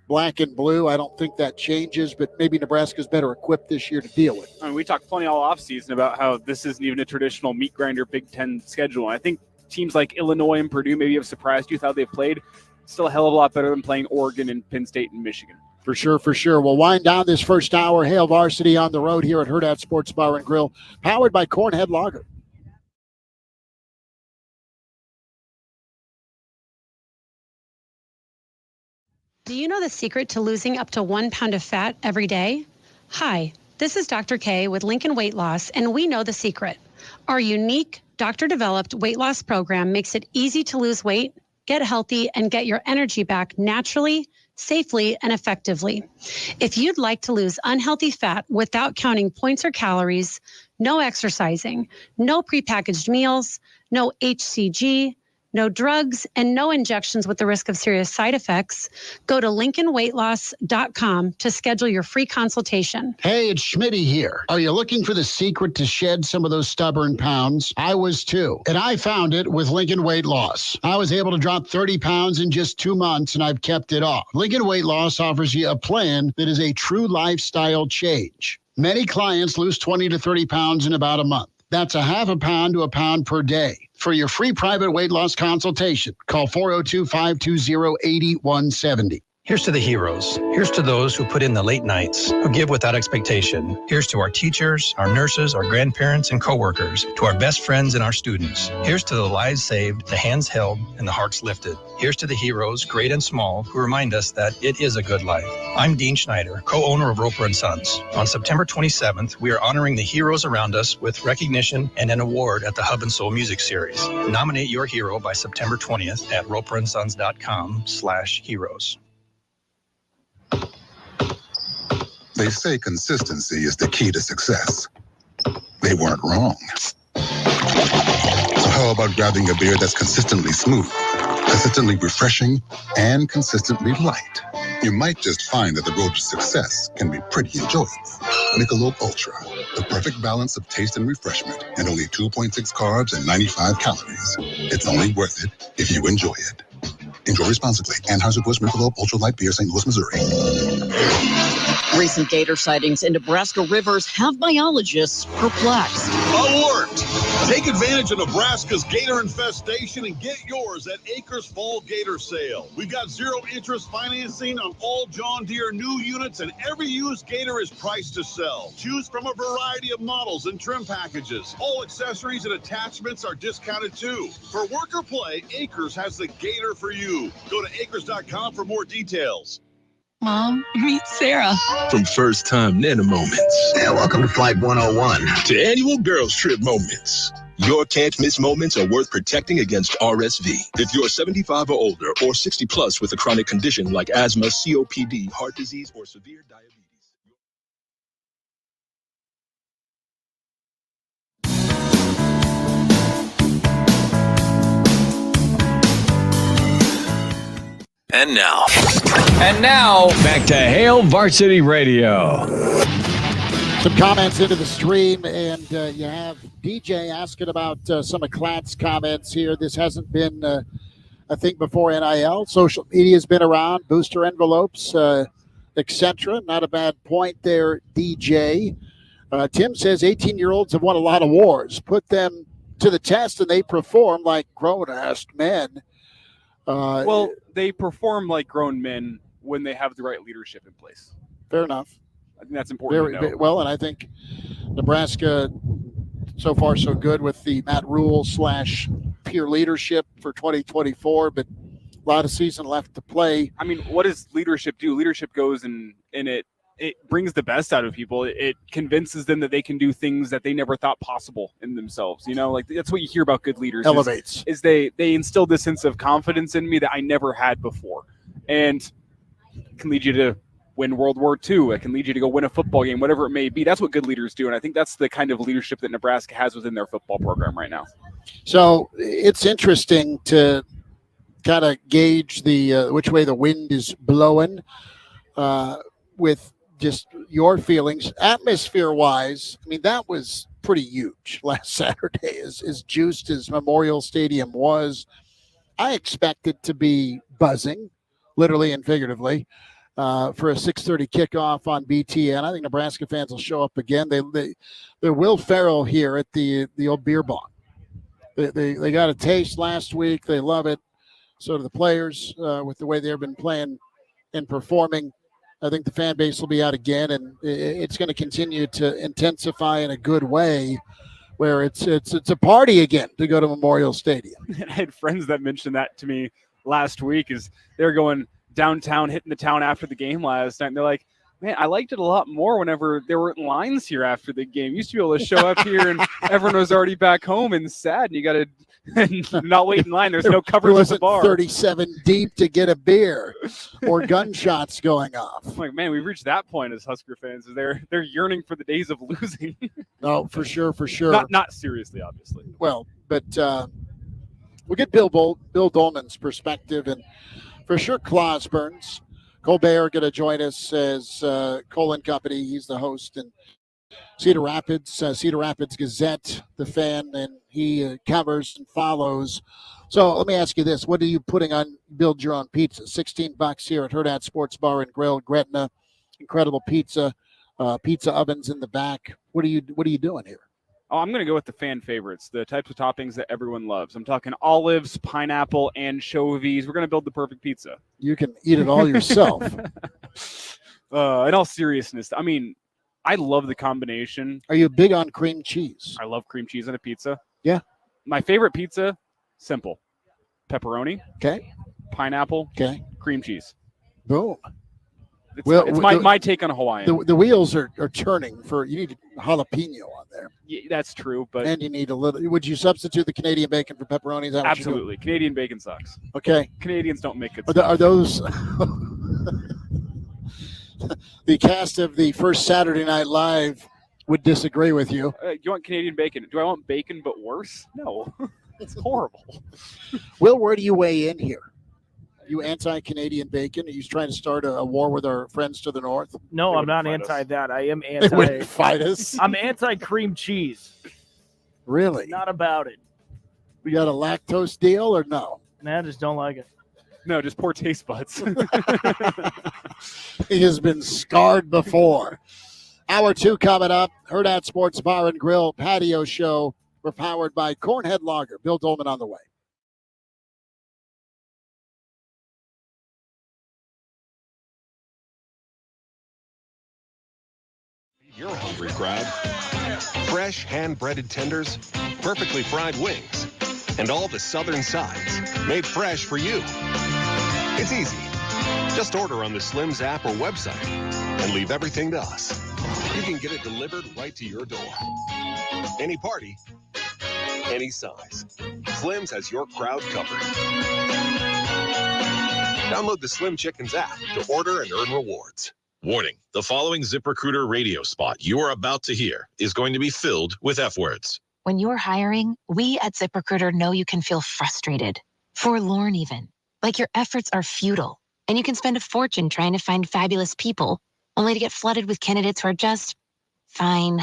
S2: black and blue. I don't think that changes, but maybe Nebraska's better equipped this year to deal with it.
S3: I mean, we talked plenty all offseason about how this isn't even a traditional meat grinder Big Ten schedule. And I think teams like Illinois and Purdue maybe have surprised you with how they've played. Still a hell of a lot better than playing Oregon and Penn State and Michigan.
S2: For sure, for sure. We'll wind down this first hour. Hail Varsity on the road here at Hurrdat Sports Bar and Grill, powered by Cornhead Lager.
S6: Do you know the secret to losing up to 1 pound of fat every day? Hi, this is Dr. K with Lincoln Weight Loss, and we know the secret. Our unique, doctor-developed weight loss program makes it easy to lose weight, get healthy, and get your energy back naturally, safely, and effectively. If you'd like to lose unhealthy fat without counting points or calories, no exercising, no prepackaged meals, no HCG, no drugs, and no injections with the risk of serious side effects, go to LincolnWeightLoss.com to schedule your free consultation.
S2: Hey, it's Schmidt here. Are you looking for the secret to shed some of those stubborn pounds? I was too. And I found it with Lincoln Weight Loss. I was able to drop 30 pounds in just 2 months, and I've kept it off. Lincoln Weight Loss offers you a plan that is a true lifestyle change. Many clients lose 20 to 30 pounds in about a month. That's a half a pound to a pound per day. For your free private weight loss consultation, call 402-520-8170.
S8: Here's to the heroes. Here's to those who put in the late nights, who give without expectation. Here's to our teachers, our nurses, our grandparents, and coworkers, to our best friends and our students. Here's to the lives saved, the hands held, and the hearts lifted. Here's to the heroes, great and small, who remind us that it is a good life. I'm Dean Schneider, co-owner of Roper & Sons. On September 27th, we are honoring the heroes around us with recognition and an award at the Hub and Soul Music Series. Nominate your hero by September 20th at roperandsons.com/heroes.
S9: They say consistency is the key to success. They weren't wrong. So how about grabbing a beer that's consistently smooth, consistently refreshing, and consistently light? You might just find that the road to success can be pretty enjoyable. Michelob Ultra, the perfect balance of taste and refreshment, and only 2.6 carbs and 95 calories. It's only worth it if you enjoy it. Enjoy responsibly. Anheuser-Busch Michelob Ultra Light Beer, St. Louis, Missouri.
S11: Recent gator sightings in Nebraska rivers have biologists perplexed.
S25: Alert! Take advantage of Nebraska's gator infestation and get yours at Acres Fall Gator Sale. We've got 0 interest financing on all John Deere new units, and every used gator is priced to sell. Choose from a variety of models and trim packages. All accessories and attachments are discounted too. For work or play, Acres has the gator for you. Go to acres.com for more details.
S11: Mom, meet Sarah.
S26: From first-time Nana moments.
S27: Yeah, welcome to Flight 101.
S26: To annual girls trip moments. Your can't-miss moments are worth protecting against RSV. If you're 75 or older or 60 plus with a chronic condition like asthma, COPD, heart disease, or severe diabetes.
S12: And now, back to Hail Varsity Radio.
S2: Some comments into the stream, and you have DJ asking about some of Klatt's comments here. This hasn't been a thing before NIL. Social media has been around, booster envelopes, etc. Not a bad point there, DJ. Tim says 18-year-olds have won a lot of wars. Put them to the test, and they perform like grown-ass men.
S3: Well, they perform like grown men when they have the right leadership in place.
S2: Fair enough.
S3: I think that's important to know.
S2: Well, and I think Nebraska, so far so good with the Matt Rule / peer leadership for 2024, but a lot of season left to play.
S3: I mean, what does leadership do? Leadership goes and it brings the best out of people. It convinces them that they can do things that they never thought possible in themselves. You know, like that's what you hear about good leaders.
S2: Elevates.
S3: Is they instill this sense of confidence in me that I never had before. And it can lead you to win World War II. It can lead you to go win a football game, whatever it may be. That's what good leaders do. And I think that's the kind of leadership that Nebraska has within their football program right now.
S2: So it's interesting to kind of gauge the which way the wind is blowing with just your feelings. Atmosphere-wise, I mean, that was pretty huge last Saturday, as juiced as Memorial Stadium was. I expected to be buzzing, literally and figuratively. for a 6:30 kickoff on BTN. I think Nebraska fans will show up again. They're Will Ferrell here at the old beer bong. They got a taste last week. They love it. So do the players with the way they've been playing and performing. I think the fan base will be out again, and it's going to continue to intensify in a good way, where it's a party again to go to Memorial Stadium.
S3: I had friends that mentioned that to me last week. Is they're going downtown, hitting the town after the game last night, and they're like, "Man, I liked it a lot more whenever there weren't lines here after the game. You used to be able to show up here and everyone was already back home and sad, and you got to not wait in line. There's no coverage at the bar.
S2: 37 deep to get a beer or gunshots going off."
S3: I'm like, man, we've reached that point as Husker fans. They're yearning for the days of losing.
S2: No, for sure.
S3: Not seriously, obviously.
S2: Well, but we'll get Bill Doleman's perspective, and for sure Clausborne's. Bair going to join us as Cole and Company. He's the host in Cedar Rapids Gazette, the fan, and he covers and follows. So let me ask you this. What are you putting on Build Your Own Pizza? $16 here at Hurrdat Sports Bar and Grill, Gretna. Incredible pizza, pizza ovens in the back. What are you doing here?
S3: Oh, I'm going to go with the fan favorites, the types of toppings that everyone loves. I'm talking olives, pineapple, anchovies. We're going to build the perfect pizza.
S2: You can eat it all yourself.
S3: In all seriousness, I mean, I love the combination.
S2: Are you big on cream cheese?
S3: I love cream cheese on a pizza.
S2: Yeah.
S3: My favorite pizza, simple. Pepperoni.
S2: Okay.
S3: Pineapple.
S2: Okay.
S3: Cream cheese.
S2: Boom.
S3: It's my take on a Hawaiian.
S2: The wheels are turning for, you need jalapeno on there.
S3: Yeah, that's true, but
S2: and you need a little. Would you substitute the Canadian bacon for pepperoni? Is that
S3: absolutely. Canadian bacon sucks.
S2: Okay.
S3: Canadians don't make it.
S2: Are those the cast of the first Saturday Night Live would disagree with you?
S3: You want Canadian bacon? Do I want bacon but worse? No, it's horrible.
S2: Will, where do you weigh in here? You anti-Canadian bacon? Are you trying to start a war with our friends to the north?
S4: No, I'm not anti that. I am
S2: They wouldn't fight us.
S4: I'm anti-cream cheese.
S2: Really?
S4: Not about it.
S2: We got a lactose deal or no?
S4: Nah, I just don't like it.
S3: No, just poor taste buds.
S2: He has been scarred before. Hour 2 coming up. Hurrdat Sports Bar and Grill patio show. We're powered by Cornhead Lager. Bill Doleman on the way.
S10: Your hungry crowd. Fresh hand-breaded tenders, perfectly fried wings, and all the southern sides made fresh for you. It's easy. Just order on the Slim's app or website and leave everything to us. You can get it delivered right to your door. Any party, any size. Slim's has your crowd covered. Download the Slim Chickens app to order and earn rewards.
S13: Warning, the following ZipRecruiter radio spot you are about to hear is going to be filled with F words.
S14: When you're hiring, we at ZipRecruiter know you can feel frustrated, forlorn even, like your efforts are futile, and you can spend a fortune trying to find fabulous people, only to get flooded with candidates who are just fine.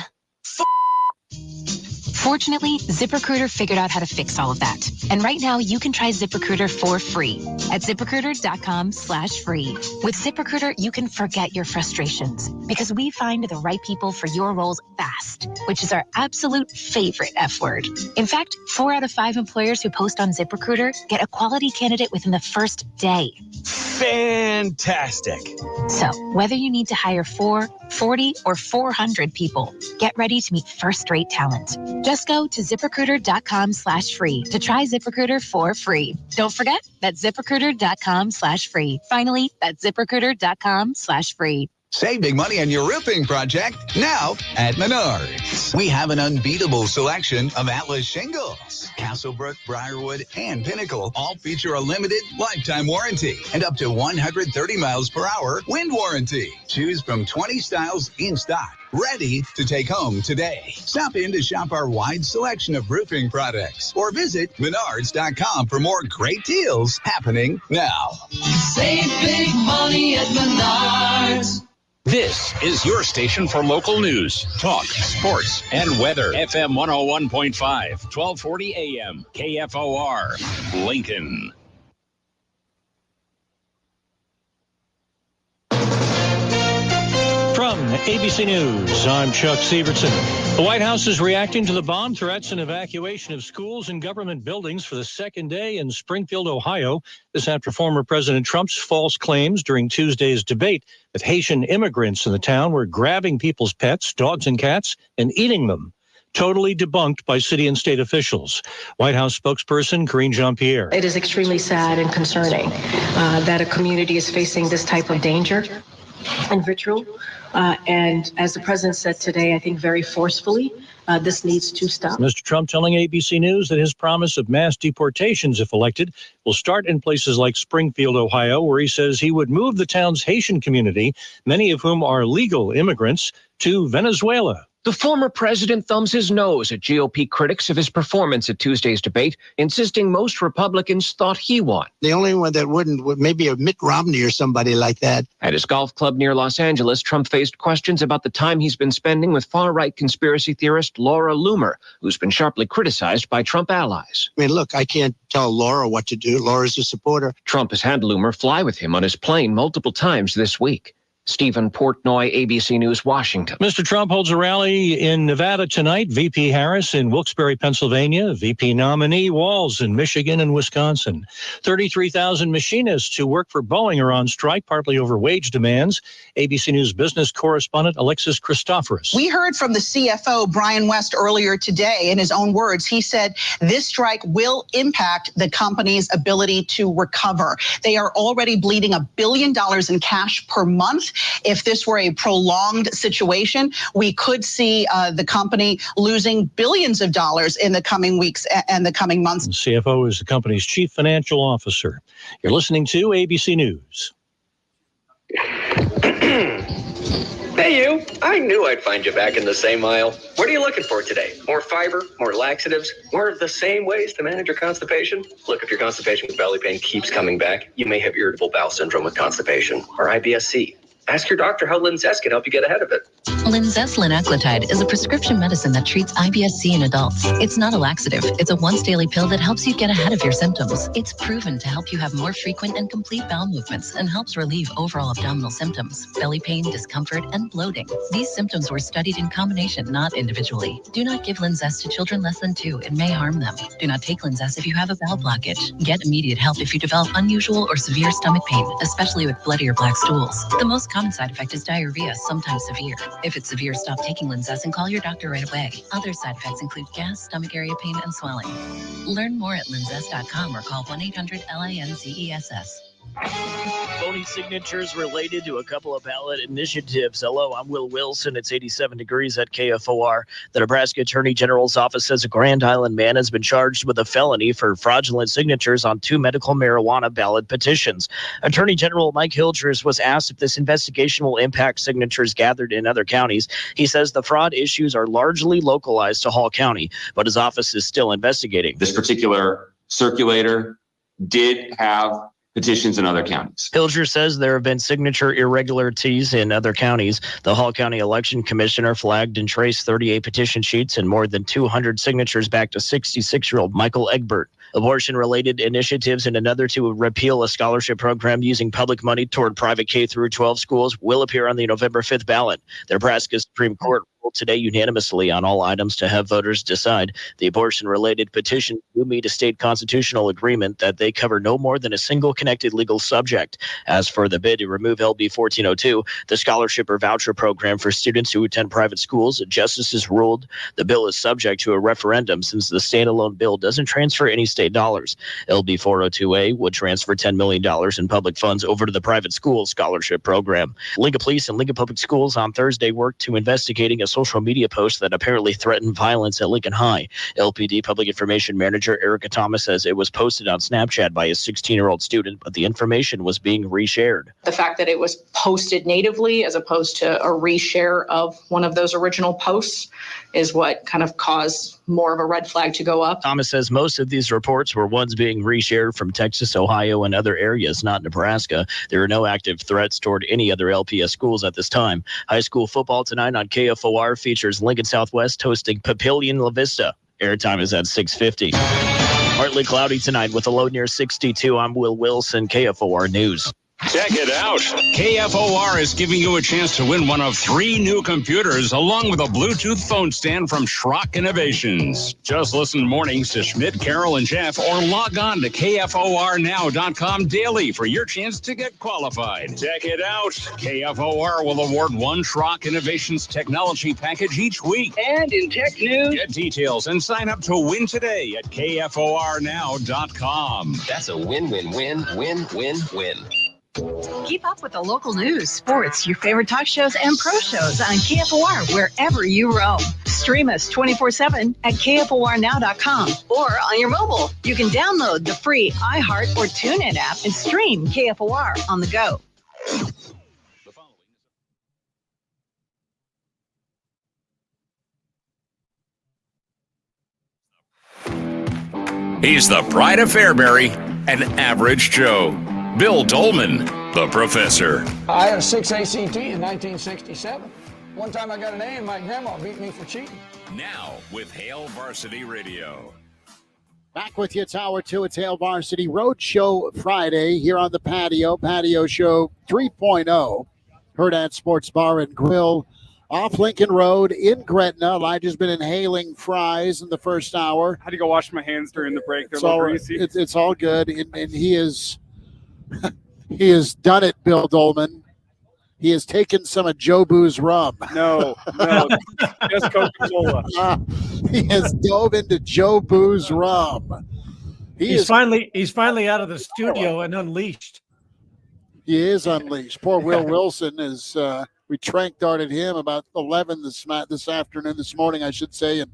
S14: Fortunately, ZipRecruiter figured out how to fix all of that. And right now, you can try ZipRecruiter for free at ZipRecruiter.com/free. With ZipRecruiter, you can forget your frustrations because we find the right people for your roles fast, which is our absolute favorite F word. In fact, 4 out of 5 employers who post on ZipRecruiter get a quality candidate within the first day.
S10: Fantastic.
S14: So, whether you need to hire 4, 40, or 400 people, get ready to meet first-rate talent. Just go to ZipRecruiter.com/free to try ZipRecruiter for free. Don't forget, that's ZipRecruiter.com/free. Finally, that's ZipRecruiter.com/free.
S16: Save big money on your roofing project now at Menards. We have an unbeatable selection of Atlas shingles. Castlebrook, Briarwood, and Pinnacle all feature a limited lifetime warranty and up to 130 miles per hour wind warranty. Choose from 20 styles in stock, ready to take home today. Stop in to shop our wide selection of roofing products or visit Menards.com for more great deals happening now.
S17: Save big money at Menards.
S12: This is your station for local news, talk, sports, and weather. FM 101.5, 1240 AM, KFOR, Lincoln.
S5: From ABC News, I'm Chuck Severson. The White House is reacting to the bomb threats and evacuation of schools and government buildings for the second day in Springfield, Ohio. This after former President Trump's false claims during Tuesday's debate that Haitian immigrants in the town were grabbing people's pets, dogs and cats, and eating them. Totally debunked by city and state officials. White House spokesperson Karine Jean-Pierre.
S15: It is extremely sad and concerning that a community is facing this type of danger and vitriol. And as the president said today, I think very forcefully, this needs to stop.
S5: Mr. Trump telling ABC News that his promise of mass deportations, if elected, will start in places like Springfield, Ohio, where he says he would move the town's Haitian community, many of whom are legal immigrants, to Venezuela.
S18: The former president thumbs his nose at GOP critics of his performance at Tuesday's debate, insisting most Republicans thought he won.
S19: The only one that wouldn't would maybe a Mitt Romney or somebody like that.
S18: At his golf club near Los Angeles, Trump faced questions about the time he's been spending with far-right conspiracy theorist Laura Loomer, who's been sharply criticized by Trump allies.
S19: I mean, look, I can't tell Laura what to do. Laura's a supporter.
S18: Trump has had Loomer fly with him on his plane multiple times this week. Stephen Portnoy, ABC News, Washington.
S5: Mr. Trump holds a rally in Nevada tonight. VP Harris in Wilkes-Barre, Pennsylvania. VP nominee Walz in Michigan and Wisconsin. 33,000 machinists who work for Boeing are on strike, partly over wage demands. ABC News business correspondent Alexis Christopherson.
S20: We heard from the CFO, Brian West, earlier today. In his own words, he said this strike will impact the company's ability to recover. They are already bleeding $1 billion in cash per month. If this were a prolonged situation, we could see the company losing billions of dollars in the coming weeks and the coming months.
S5: The CFO is the company's chief financial officer. You're listening to ABC News.
S21: Hey, you. I knew I'd find you back in the same aisle. What are you looking for today? More fiber, more laxatives, more of the same ways to manage your constipation? Look, if your constipation with belly pain keeps coming back, you may have irritable bowel syndrome with constipation, or IBS-C. Ask your doctor how Linzess can help you get ahead of it.
S14: Linzess linaclotide is a prescription medicine that treats IBS-C in adults. It's not a laxative. It's a once-daily pill that helps you get ahead of your symptoms. It's proven to help you have more frequent and complete bowel movements and helps relieve overall abdominal symptoms, belly pain, discomfort, and bloating. These symptoms were studied in combination, not individually. Do not give Linzess to children less than 2. It may harm them. Do not take Linzess if you have a bowel blockage. Get immediate help if you develop unusual or severe stomach pain, especially with bloody or black stools. The most common side effect is diarrhea, sometimes severe. If it's severe, stop taking Linzess and call your doctor right away. Other side effects include gas, stomach area pain, and swelling. Learn more at linzess.com or call 1-800-LINZESS.
S4: Phony signatures related to a couple of ballot initiatives. Hello, I'm Will Wilson. It's 87 degrees at KFOR. The Nebraska Attorney General's office says a Grand Island man has been charged with a felony for fraudulent signatures on 2 medical marijuana ballot petitions. Attorney General Mike Hilgers was asked if this investigation will impact signatures gathered in other counties. He says the fraud issues are largely localized to Hall County, but his office is still investigating.
S22: This particular circulator did have petitions in other counties.
S4: Hilger says there have been signature irregularities in other counties. The Hall County Election Commissioner flagged and traced 38 petition sheets and more than 200 signatures back to 66-year-old Michael Egbert. Abortion-related initiatives and another to repeal a scholarship program using public money toward private K-12 schools will appear on the November 5th ballot. The Nebraska Supreme Court ruled today unanimously on all items to have voters decide. The abortion-related petition will meet a state constitutional agreement that they cover no more than a single connected legal subject. As for the bid to remove LB 1402, the scholarship or voucher program for students who attend private schools, justices ruled the bill is subject to a referendum since the standalone bill doesn't transfer any state dollars. LB 402A would transfer $10 million in public funds over to the private school scholarship program. Lincoln Police and Lincoln Public Schools on Thursday worked to investigating a social media post that apparently threatened violence at Lincoln High. LPD Public Information Manager Erica Thomas says it was posted on Snapchat by a 16-year-old student, but the information was being reshared.
S28: The fact that it was posted natively as opposed to a reshare of one of those original posts is what kind of caused more of a red flag to go up.
S4: Thomas says most of these reports were ones being reshared from Texas, Ohio, and other areas, not Nebraska. There are no active threats toward any other LPS schools at this time. High school football tonight on KFOR features Lincoln Southwest hosting Papillion La Vista. Airtime is at 6:50. Partly cloudy tonight with a low near 62. I'm Will Wilson, KFOR News.
S12: Check it out. KFOR is giving you a chance to win one of 3 new computers along with a Bluetooth phone stand from Schrock Innovations. Just listen mornings to Schmidt, Carol, and Jeff or log on to KFORnow.com daily for your chance to get qualified. Check it out. KFOR will award one Schrock Innovations technology package each week.
S21: And in tech news,
S12: get details and sign up to win today at KFORnow.com.
S21: That's a win-win-win-win-win-win.
S1: Keep up with the local news, sports, your favorite talk shows, and pro shows on KFOR wherever you roam. Stream us 24/7 at KFORnow.com or on your mobile. You can download the free iHeart or TuneIn app and stream KFOR on the go.
S12: He's the pride of Fairbury, an average Joe. Bill Doleman, the professor.
S6: I had a 6 ACT in 1967. One time I got an A and my grandma beat me for cheating.
S12: Now with Hail Varsity Radio.
S2: Back with you, it's hour 2. It's Hail Varsity Roadshow Friday here on the patio show 3.0. Hurrdat Sports Bar and Grill off Lincoln Road in Gretna. Elijah's been inhaling fries in the first hour.
S3: Had to go wash my hands during the break. They're
S2: it's all good, and he is... He has done it, Bill Doleman. He has taken some of Joe Boo's rum.
S3: No, just Coca-Cola.
S2: He has dove into Joe Boo's rum.
S7: He's finally out of the studio and unleashed.
S2: He is unleashed. Poor Will Wilson is. We trank darted him about 11 this morning, I should say, and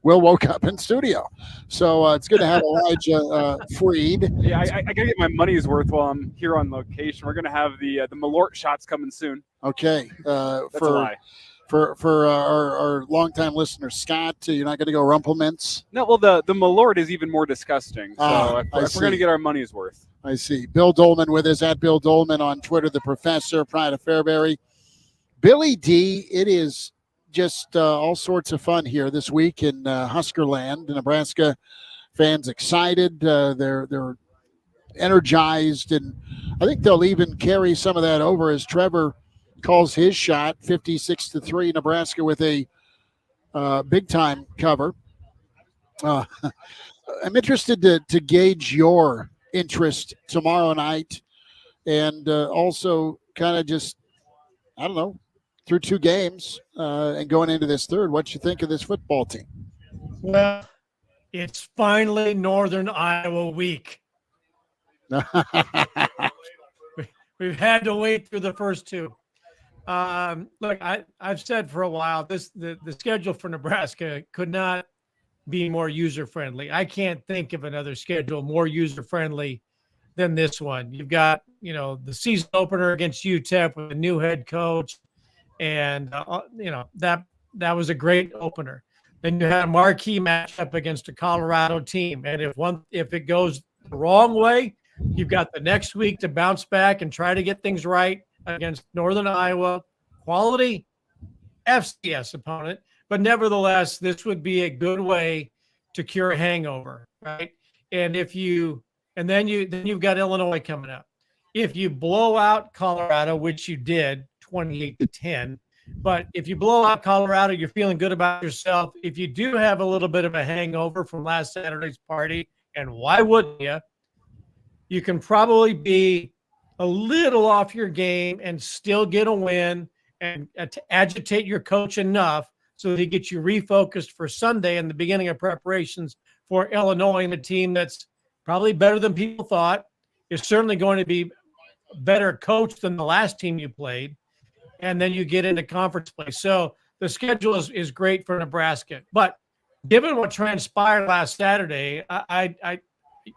S2: Will woke up in studio. So it's good to have Elijah freed.
S3: Yeah, I got to get my money's worth while I'm here on location. We're going to have the Malort shots coming soon.
S2: Okay.
S3: That's a lie.
S2: For our longtime listener, Scott, you're not going to go Rumplemints?
S3: No, well, the Malort is even more disgusting. So if we're going to get our money's worth.
S2: I see. Bill Doleman with us at Bill Doleman on Twitter, the professor, pride of Fairbury. Billy D, it is just all sorts of fun here this week in Huskerland. The Nebraska fans excited. They're energized, and I think they'll even carry some of that over as Trevor calls his shot 56-3. Nebraska with a big-time cover. I'm interested to gauge your interest tomorrow night, and also kind of just, I don't know, through 2 games and going into this third, what you think of this football team?
S7: Well, it's finally Northern Iowa week. We've had to wait through the first 2. Look, I've said for a while, the schedule for Nebraska could not be more user-friendly. I can't think of another schedule more user-friendly than this one. You've got, the season opener against UTEP with a new head coach. And, that was a great opener. Then you had a marquee matchup against a Colorado team. And if it goes the wrong way, you've got the next week to bounce back and try to get things right against Northern Iowa, quality FCS opponent. But nevertheless, this would be a good way to cure a hangover, right? And then you've got Illinois coming up. If you blow out Colorado, which you did, 28-10. But if you blow out Colorado, you're feeling good about yourself. If you do have a little bit of a hangover from last Saturday's party, and why wouldn't you? You can probably be a little off your game and still get a win and to agitate your coach enough so that he gets you refocused for Sunday and the beginning of preparations for Illinois, and a team that's probably better than people thought, is certainly going to be a better coach than the last team you played. And then you get into conference play. So the schedule is great for Nebraska. But given what transpired last Saturday,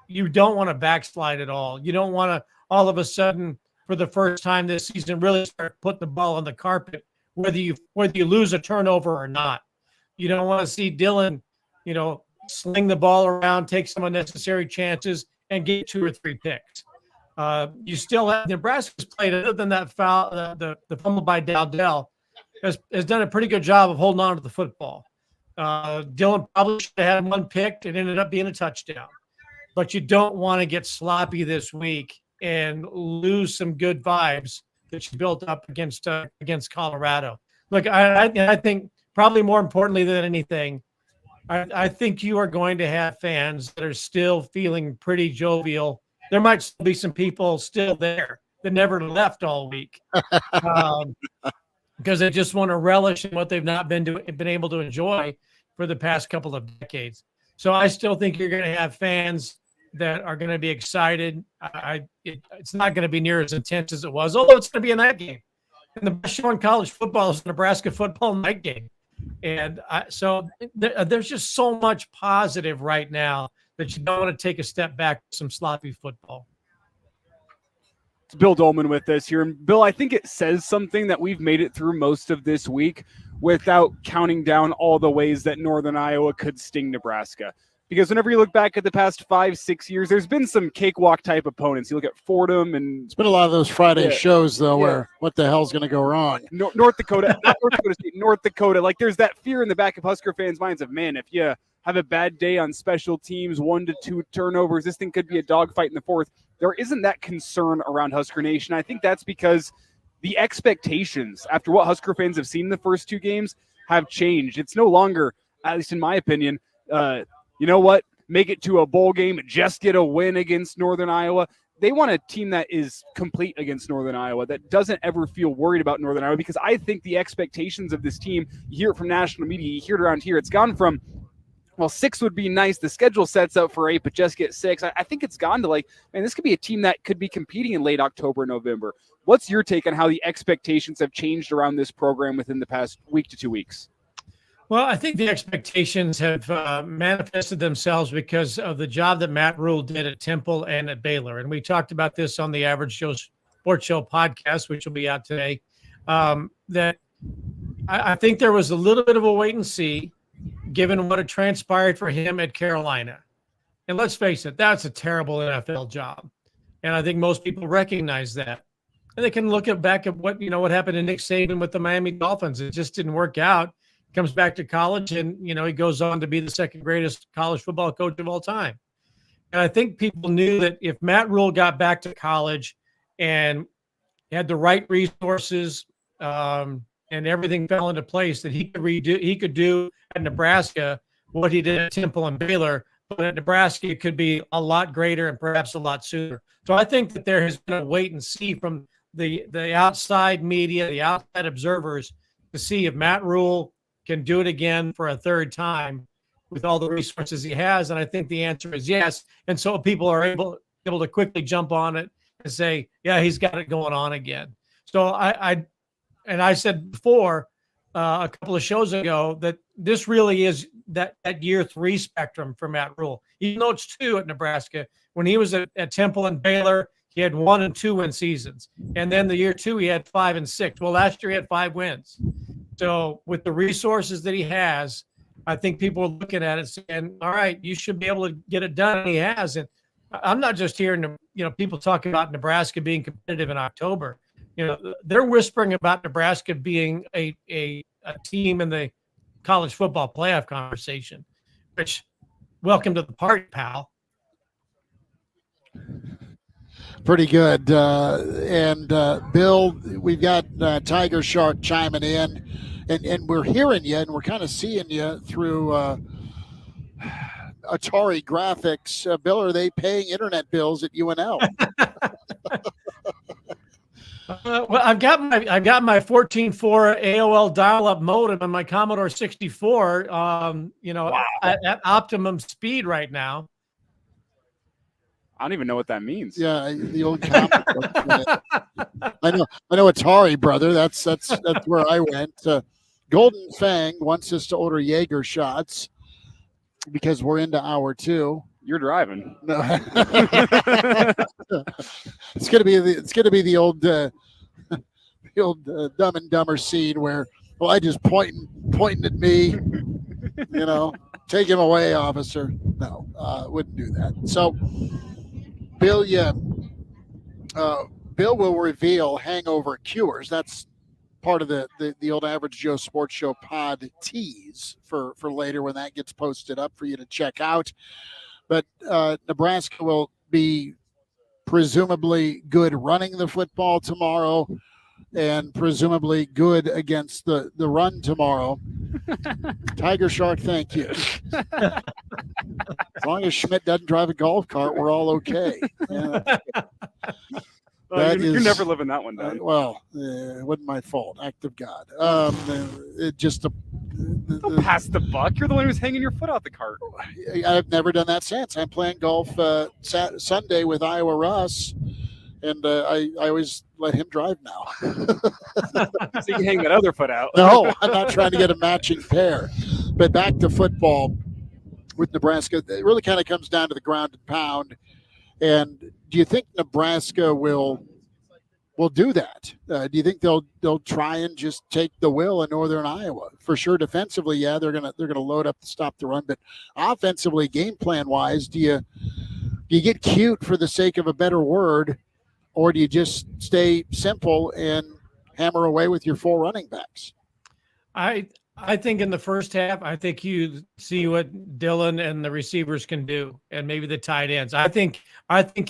S7: you don't want to backslide at all. You don't want to all of a sudden, for the first time this season, really start putting the ball on the carpet, whether you lose a turnover or not. You don't want to see Dylan, sling the ball around, take some unnecessary chances, and get 2 or 3 picks. You still have Nebraska's played, other than that foul, the fumble by Dowdell, has done a pretty good job of holding on to the football. Dylan probably should have had 1 picked. It ended up being a touchdown. But you don't want to get sloppy this week and lose some good vibes that you built up against Colorado. Look, I think probably more importantly than anything, I think you are going to have fans that are still feeling pretty jovial. There might still be some people still there that never left all week because they just want to relish in what they've not been able to enjoy for the past couple of decades. So I still think you're going to have fans that are going to be excited. It's not going to be near as intense as it was, although it's going to be a night game. And the best show in college football is the Nebraska football night game. And so there's just so much positive right now that you don't want to take a step back to some sloppy football.
S3: It's Bill Doleman with us here. And Bill, I think it says something that we've made it through most of this week without counting down all the ways that Northern Iowa could sting Nebraska. Because whenever you look back at the past 5-6 years, there's been some cakewalk type opponents. You look at Fordham and
S2: it's been a lot of those Friday shows though, where what the hell's going to go wrong?
S3: North Dakota, not North Dakota State, North Dakota. Like there's that fear in the back of Husker fans' minds of, man, if you have a bad day on special teams, 1 to 2 turnovers, this thing could be a dogfight in the fourth. There isn't that concern around Husker Nation. I think that's because the expectations after what Husker fans have seen in the first 2 games have changed. It's no longer, at least in my opinion, you know what? Make it to a bowl game, just get a win against Northern Iowa. They want a team that is complete against Northern Iowa, that doesn't ever feel worried about Northern Iowa, because I think the expectations of this team, you hear it from national media, you hear it around here, it's gone from, well, 6 would be nice. The schedule sets up for 8, but just get 6. I think it's gone to like, man, this could be a team that could be competing in late October, November. What's your take on how the expectations have changed around this program within the past week to 2 weeks?
S7: Well, I think the expectations have manifested themselves because of the job that Matt Rule did at Temple and at Baylor. And we talked about this on the Average Joe Sports Show podcast, which will be out today, that I think there was a little bit of a wait and see given what had transpired for him at Carolina. And let's face it, that's a terrible NFL job. And I think most people recognize that. And they can look back at what happened to Nick Saban with the Miami Dolphins. It just didn't work out. Comes back to college and, he goes on to be the second greatest college football coach of all time. And I think people knew that if Matt Rule got back to college and had the right resources and everything fell into place, that he could do at Nebraska what he did at Temple and Baylor, but at Nebraska it could be a lot greater and perhaps a lot sooner. So I think that there has been a wait and see from the outside media, the outside observers, to see if Matt Rule can do it again for a third time with all the resources he has. And I think the answer is yes. And so people are able to quickly jump on it and say, yeah, he's got it going on again. So I said before a couple of shows ago that this really is that year 3 spectrum for Matt Rule. Even though it's 2 at Nebraska, when he was at Temple and Baylor, he had 1 and 2 win seasons. And then the year 2, he had 5 and 6. Well, last year he had 5 wins. So with the resources that he has, I think people are looking at it saying, all right, you should be able to get it done. And he has. And I'm not just hearing, people talking about Nebraska being competitive in October. They're whispering about Nebraska being a team in the college football playoff conversation, which welcome to the party, pal.
S2: Pretty good. And Bill, we've got Tiger Shark chiming in, and we're hearing you, and we're kind of seeing you through Atari graphics. Bill, are they paying internet bills at UNL?
S7: Well, I've got my 14.4 AOL dial-up modem on my Commodore 64. Wow. at optimum speed right now.
S3: I don't even know what that means.
S2: Yeah, the old comic book. I know Atari, brother. That's where I went. Golden Fang wants us to order Jaeger shots because we're into hour 2.
S3: You're driving.
S2: No. It's gonna be the old Dumb and Dumber scene where I just pointing at me, take him away, officer. No, wouldn't do that. So. Bill, Bill will reveal hangover cures. That's part of the old Average Joe Sports Show pod tease for later when that gets posted up for you to check out. But Nebraska will be presumably good running the football tomorrow, and presumably good against the run tomorrow. Tiger Shark, thank you. As long as Schmidt doesn't drive a golf cart, we're all okay. Yeah.
S3: You're never living that one down.
S2: It wasn't my fault. Act of God. It just
S3: don't pass the buck. You're the one who's hanging your foot out the cart.
S2: I've never done that since. I'm playing golf Sunday with Iowa Russ, and I always let him drive now.
S3: So you can hang that other foot out.
S2: No, I'm not trying to get a matching pair. But back to football with Nebraska, it really kind of comes down to the ground and pound. And do you think Nebraska will do that? Do you think they'll try and just take the will in Northern Iowa? For sure, defensively, yeah, they're gonna load up to stop the run. But offensively, game plan wise, do you get cute for the sake of a better word, or do you just stay simple and hammer away with your 4 running backs?
S7: I think in the first half, I think you see what Dylan and the receivers can do, and maybe the tight ends. I think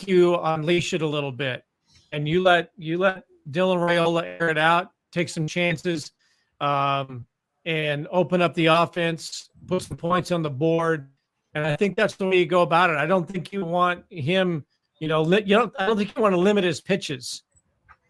S7: you unleash it a little bit, and you let Dylan Raiola air it out, take some chances, and open up the offense, put some points on the board. And I think that's the way you go about it. I don't think you want him, I don't think you want to limit his pitches,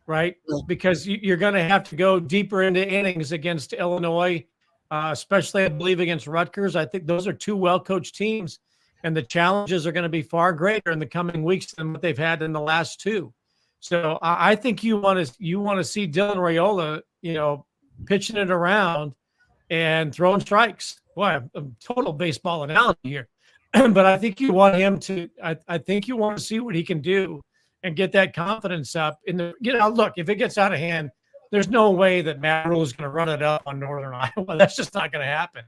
S7: right? Because you're going to have to go deeper into innings against Illinois. Especially, I believe, against Rutgers. I think those are 2 well-coached teams, and the challenges are going to be far greater in the coming weeks than what they've had in the last 2. So I think you want to see Dylan Raiola, pitching it around and throwing strikes. Boy, a total baseball analogy here, but I think you want him to. I think you want to see what he can do and get that confidence up. Look, if it gets out of hand, there's no way that Matt Rule is going to run it up on Northern Iowa. That's just not going to happen.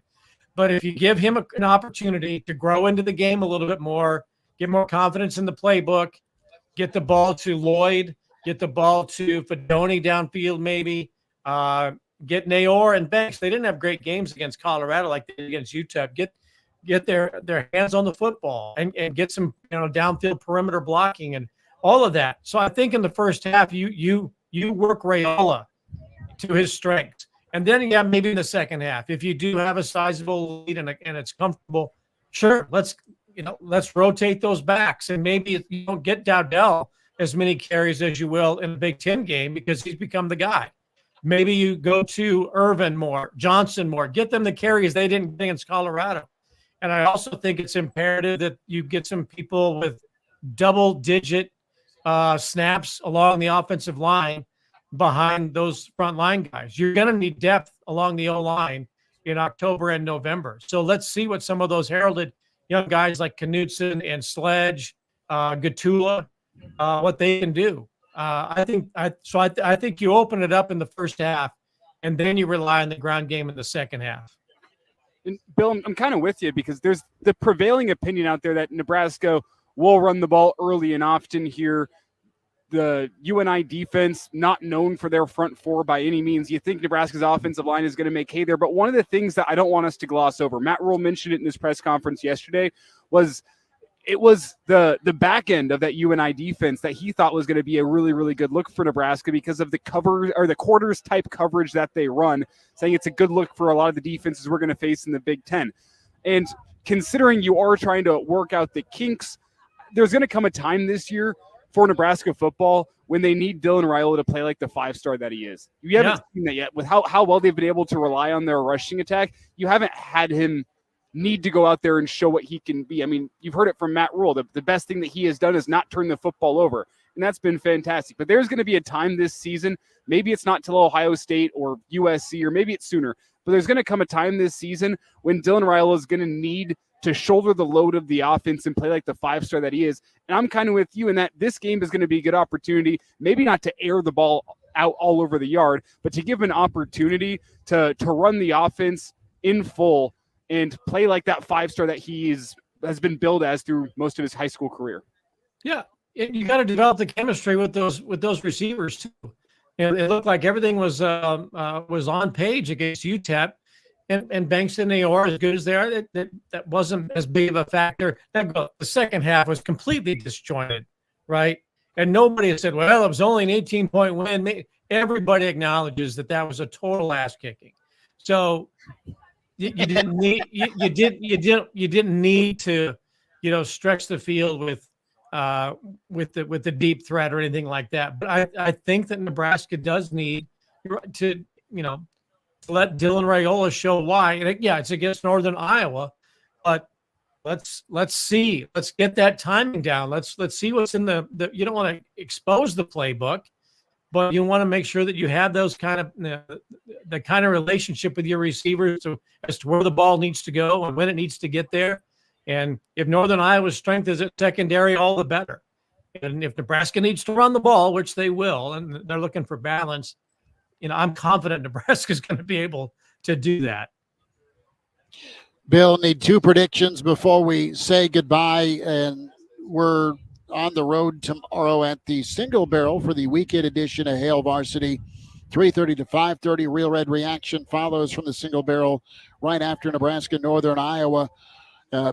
S7: But if you give him an opportunity to grow into the game a little bit more, get more confidence in the playbook, get the ball to Lloyd, get the ball to Fedoni downfield maybe, get Naor and Banks. They didn't have great games against Colorado like they did against UTEP. Get their hands on the football and get some downfield perimeter blocking and all of that. So I think in the first half you work Raiola to his strengths. And then, maybe in the second half, if you do have a sizable lead and it's comfortable, sure, let's rotate those backs. And maybe you don't get Dowdell as many carries as you will in the Big Ten game because he's become the guy. Maybe you go to Irvin more, Johnson more, get them the carries they didn't get against Colorado. And I also think it's imperative that you get some people with double-digit snaps along the offensive line behind those front line guys. You're going to need depth along the O-line in October and November. So let's see what some of those heralded young guys like Knutson and Sledge, Gatula, what they can do. I think you open it up in the first half, and then you rely on the ground game in the second half.
S3: And Bill, I'm kind of with you because there's the prevailing opinion out there that Nebraska will run the ball early and often here. The UNI defense, not known for their front 4 by any means. You think Nebraska's offensive line is going to make hay there. But one of the things that I don't want us to gloss over, Matt Rule mentioned it in his press conference yesterday, was the back end of that UNI defense that he thought was going to be a really, really good look for Nebraska because of the cover or the quarters type coverage that they run, saying it's a good look for a lot of the defenses we're going to face in the Big Ten. And considering you are trying to work out the kinks, there's going to come a time this year for Nebraska football when they need Dylan Raiola to play like the 5-star that he is. You haven't seen that yet with how well they've been able to rely on their rushing attack. You haven't had him need to go out there and show what he can be. I mean, you've heard it from Matt Rule. The best thing that he has done is not turn the football over, and that's been fantastic. But there's going to be a time this season, maybe it's not till Ohio State or USC, or maybe it's sooner, but there's going to come a time this season when Dylan Raiola is going to need to shoulder the load of the offense and play like the 5-star that he is. And I'm kind of with you in that this game is going to be a good opportunity, maybe not to air the ball out all over the yard, but to give an opportunity to run the offense in full and play like that 5-star that he has been billed as through most of his high school career.
S7: Yeah, you got to develop the chemistry with those receivers too. It looked like everything was on page against UTEP. And Banks and Naor, as good as they are, that wasn't as big of a factor. The second half was completely disjointed, right? And nobody has said, well, it was only an 18-point win. Everybody acknowledges that was a total ass kicking. So you didn't need you didn't need to, stretch the field with the deep threat or anything like that. But I think that Nebraska does need to let Dylan Raiola show why. And it's against Northern Iowa, but let's see. Let's get that timing down. Let's see what's in the you don't want to expose the playbook, but you want to make sure that you have those kind of the kind of relationship with your receivers as to where the ball needs to go and when it needs to get there. And if Northern Iowa's strength is at secondary, all the better. And if Nebraska needs to run the ball, which they will, and they're looking for balance, I'm confident Nebraska's going to be able to do that.
S2: Bill, need 2 predictions before we say goodbye, and we're on the road tomorrow at the Single Barrel for the weekend edition of Hail Varsity. 3:30 to 5:30. Real Red Reaction follows from the Single Barrel right after Nebraska, Northern Iowa.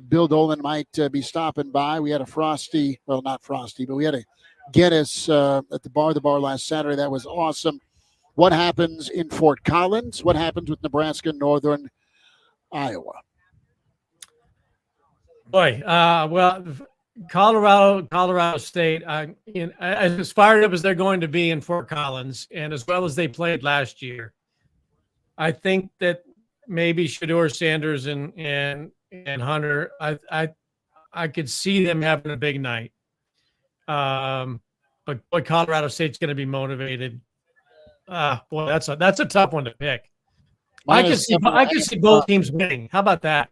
S2: Bill Doleman might be stopping by. We had a Frosty, well, not Frosty, but we had a Guinness at the bar last Saturday. That was awesome. What happens in Fort Collins? What happens with Nebraska, Northern Iowa?
S7: Boy, well, Colorado State, as fired up as they're going to be in Fort Collins, and as well as they played last year, I think that maybe Shedeur Sanders and Hunter, I could see them having a big night. But boy, Colorado State's going to be motivated. Boy, that's a tough one to pick. I could see both teams winning. How about that?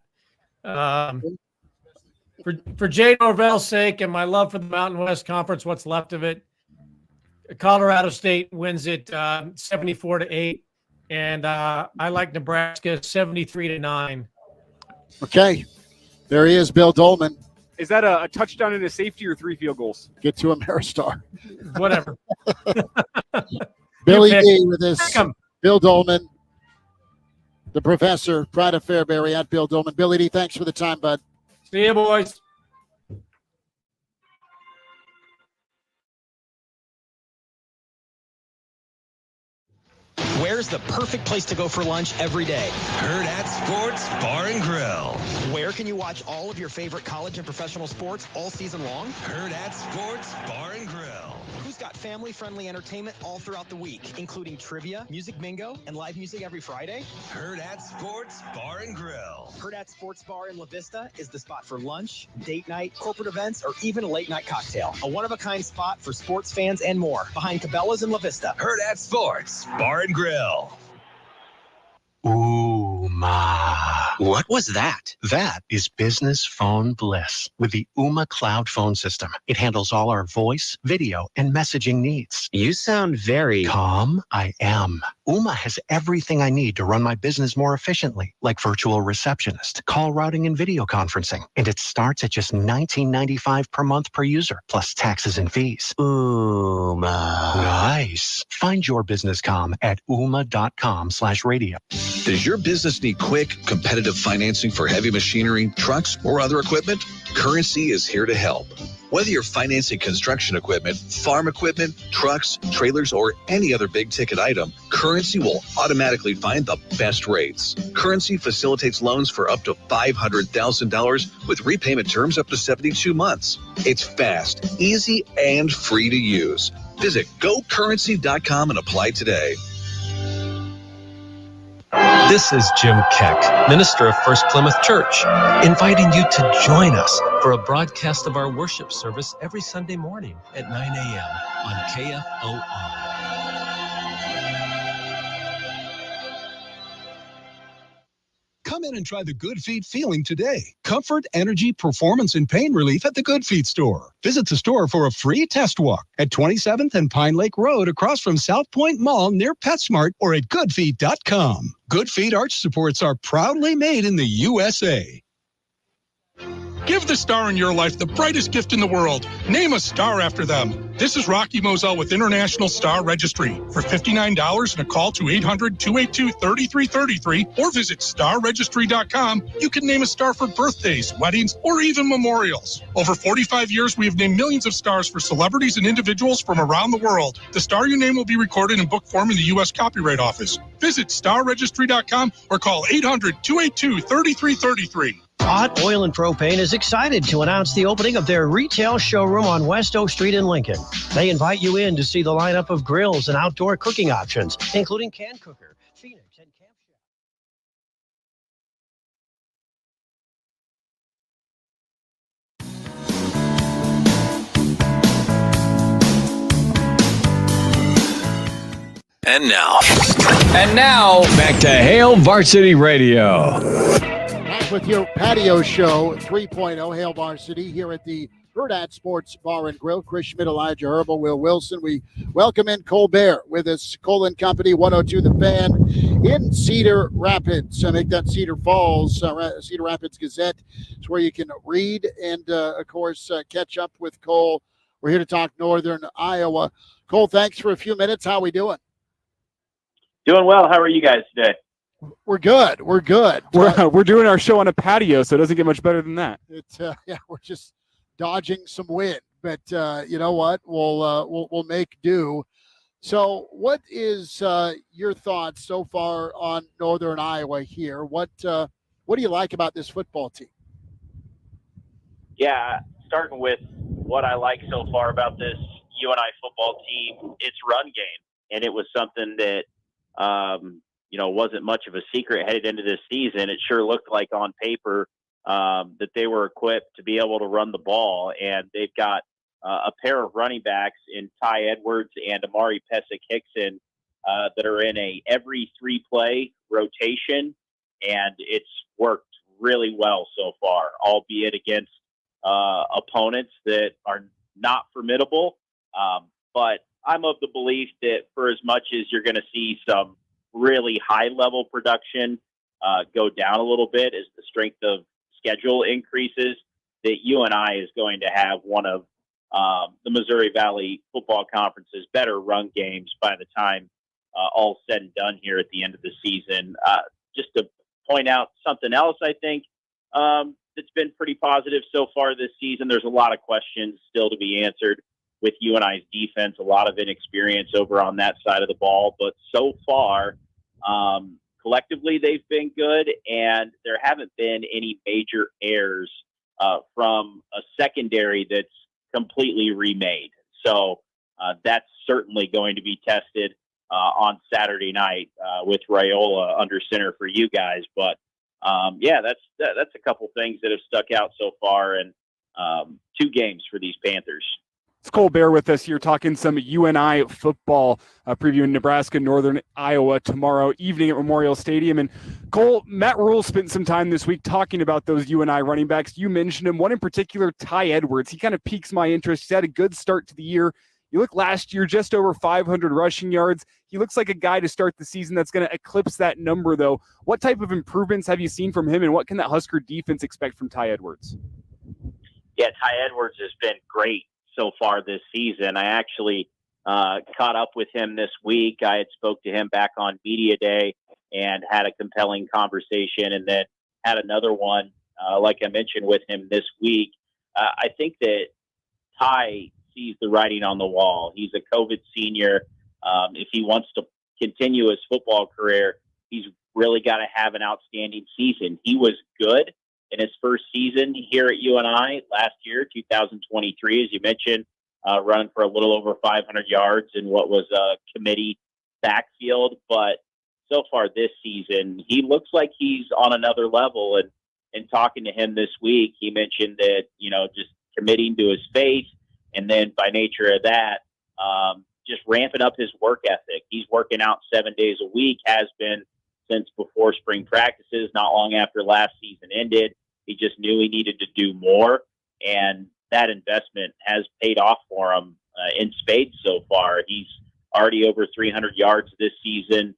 S7: For Jay Norvell's sake and my love for the Mountain West Conference, what's left of it, Colorado State wins it 74-8, and I like Nebraska 73-9. Okay, there he is, Bill Doleman.
S3: Is that a touchdown and a safety or 3 field goals?
S2: Get to Ameristar.
S7: Whatever.
S2: Billy D with this. Bill Doleman, the professor, Pride of Fairbury at Bill Doleman. Billy D, thanks for the time, bud.
S7: See you, boys.
S8: Where's the perfect place to go for lunch every day?
S9: Hurrdat Sports Bar and Grill.
S8: Where can you watch all of your favorite college and professional sports all season long?
S9: Hurrdat Sports Bar and Grill.
S8: Who's got family-friendly entertainment all throughout the week, including trivia, music bingo, and live music every Friday?
S9: Hurrdat Sports Bar and Grill.
S8: Hurrdat Sports Bar in La Vista is the spot for lunch, date night, corporate events, or even a late-night cocktail. A one-of-a-kind spot for sports fans and more. Behind Cabela's in La Vista.
S9: Hurrdat Sports Bar and Grill.
S11: What was that? That is business phone bliss with the Ooma Cloud phone system. It handles all our voice, video, and messaging needs.
S4: You sound very
S11: calm. I am. Ooma has everything I need to run my business more efficiently, like virtual receptionist, call routing, and video conferencing. And it starts at just $19.95 per month per user, plus taxes and fees.
S4: Ooma.
S11: Nice. Find your business comm at ooma.com/radio.
S23: Does your business need quick, competitive financing for heavy machinery, trucks, or other equipment? Currency is here to help. Whether you're financing construction equipment, farm equipment, trucks, trailers, or any other big-ticket item, Currency will automatically find the best rates. Currency facilitates loans for up to $500,000 with repayment terms up to 72 months. It's fast, easy, and free to use. Visit GoCurrency.com and apply today.
S24: This is Jim Keck, minister of First Plymouth Church, inviting you to join us for a broadcast of our worship service every Sunday morning at 9 a.m. on KFOR.
S25: Come in and try the Good Feet feeling today. Comfort, energy, performance, and pain relief at the Good Feet store. Visit the store for a free test walk at 27th and Pine Lake Road across from South Point Mall near PetSmart or at goodfeet.com. Good Feet arch supports are proudly made in the USA.
S26: Give the star in your life the brightest gift in the world. Name a star after them.
S10: This is Rocky Moselle with International Star Registry. For $59 and a call to 800-282-3333 or visit starregistry.com, you can name a star for birthdays, weddings, or even memorials. Over 45 years, we have named millions of stars for celebrities and individuals from around the world. The star you name will be recorded in book form in the U.S. Copyright Office. Visit starregistry.com or call 800-282-3333.
S13: Hot Oil and Propane is excited to announce the opening of their retail showroom on West Oak Street in Lincoln. They invite you in to see the lineup of grills and outdoor cooking options, including Can Cooker, Phoenix, and Camp
S15: And now, back to Hail Varsity Radio.
S2: Back with your patio show 3.0, Hail Varsity, here at the Hurrdat Sports Bar and Grill. Chris Schmidt, Elijah Herbel, Will Wilson. We welcome in Cole Bair with us, Cole and Company, 102 The Fan in Cedar Rapids. Make that Cedar Falls, Cedar Rapids Gazette. It's where you can read and, of course, catch up with Cole. We're here to talk Northern Iowa. Cole, thanks for a few minutes. How are we doing?
S16: Doing well. How are you guys today?
S2: We're good. We're
S3: doing our show on a patio, so it doesn't get much better than that.
S2: We're just dodging some wind, but you know what? We'll make do. So, what is your thoughts so far on Northern Iowa here? What do you like about this football team?
S16: Yeah, starting with what I like so far about this UNI football team, it's run game, and it was something that wasn't much of a secret headed into this season. It sure looked like on paper that they were equipped to be able to run the ball, and they've got a pair of running backs in Ty Edwards and Amari Pesic-Hickson that are in a every 3-play rotation, and it's worked really well so far, albeit against opponents that are not formidable. But I'm of the belief that for as much as you're going to see some really high-level production go down a little bit as the strength of schedule increases, that UNI is going to have one of the Missouri Valley Football Conference's better run games by the time all said and done here at the end of the season. Just to point out something else, I think that's been pretty positive so far this season. There's a lot of questions still to be answered with UNI's defense, a lot of inexperience over on that side of the ball. But so far, collectively, they've been good, and there haven't been any major errors from a secondary that's completely remade. So that's certainly going to be tested on Saturday night with Raiola under center for you guys. But, that's a couple things that have stuck out so far, and 2 games for these Panthers.
S3: It's Cole Bair with us here talking some UNI football, previewing Nebraska, Northern Iowa tomorrow evening at Memorial Stadium. And Cole, Matt Rule spent some time this week talking about those UNI running backs. You mentioned him, one in particular, Ty Edwards. He kind of piques my interest. He's had a good start to the year. You look last year, just over 500 rushing yards. He looks like a guy to start the season that's going to eclipse that number, though. What type of improvements have you seen from him, and what can that Husker defense expect from Ty Edwards?
S16: Yeah, Ty Edwards has been great so far this season. I actually caught up with him this week. I had spoke to him back on Media Day and had a compelling conversation, and then had another one, like I mentioned, with him this week. I think that Ty sees the writing on the wall. He's a COVID senior. If he wants to continue his football career, he's really got to have an outstanding season. He was good in his first season here at UNI last year, 2023, as you mentioned, running for a little over 500 yards in what was a committee backfield. But so far this season, he looks like he's on another level. And talking to him this week, he mentioned that, just committing to his faith, and then by nature of that, just ramping up his work ethic. He's working out 7 days a week, has been since before spring practices, not long after last season ended. He just knew he needed to do more, and that investment has paid off for him in spades so far. He's already over 300 yards this season.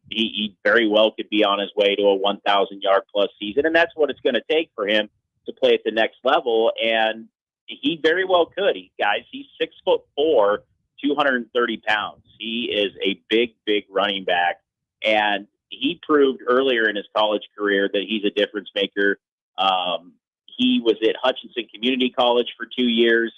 S16: He very well could be on his way to a 1,000-yard plus season, and that's what it's going to take for him to play at the next level. And he very well could. He's 6'4", 230 pounds. He is a big, big running back. And he proved earlier in his college career that he's a difference maker. He was at Hutchinson Community College for 2 years.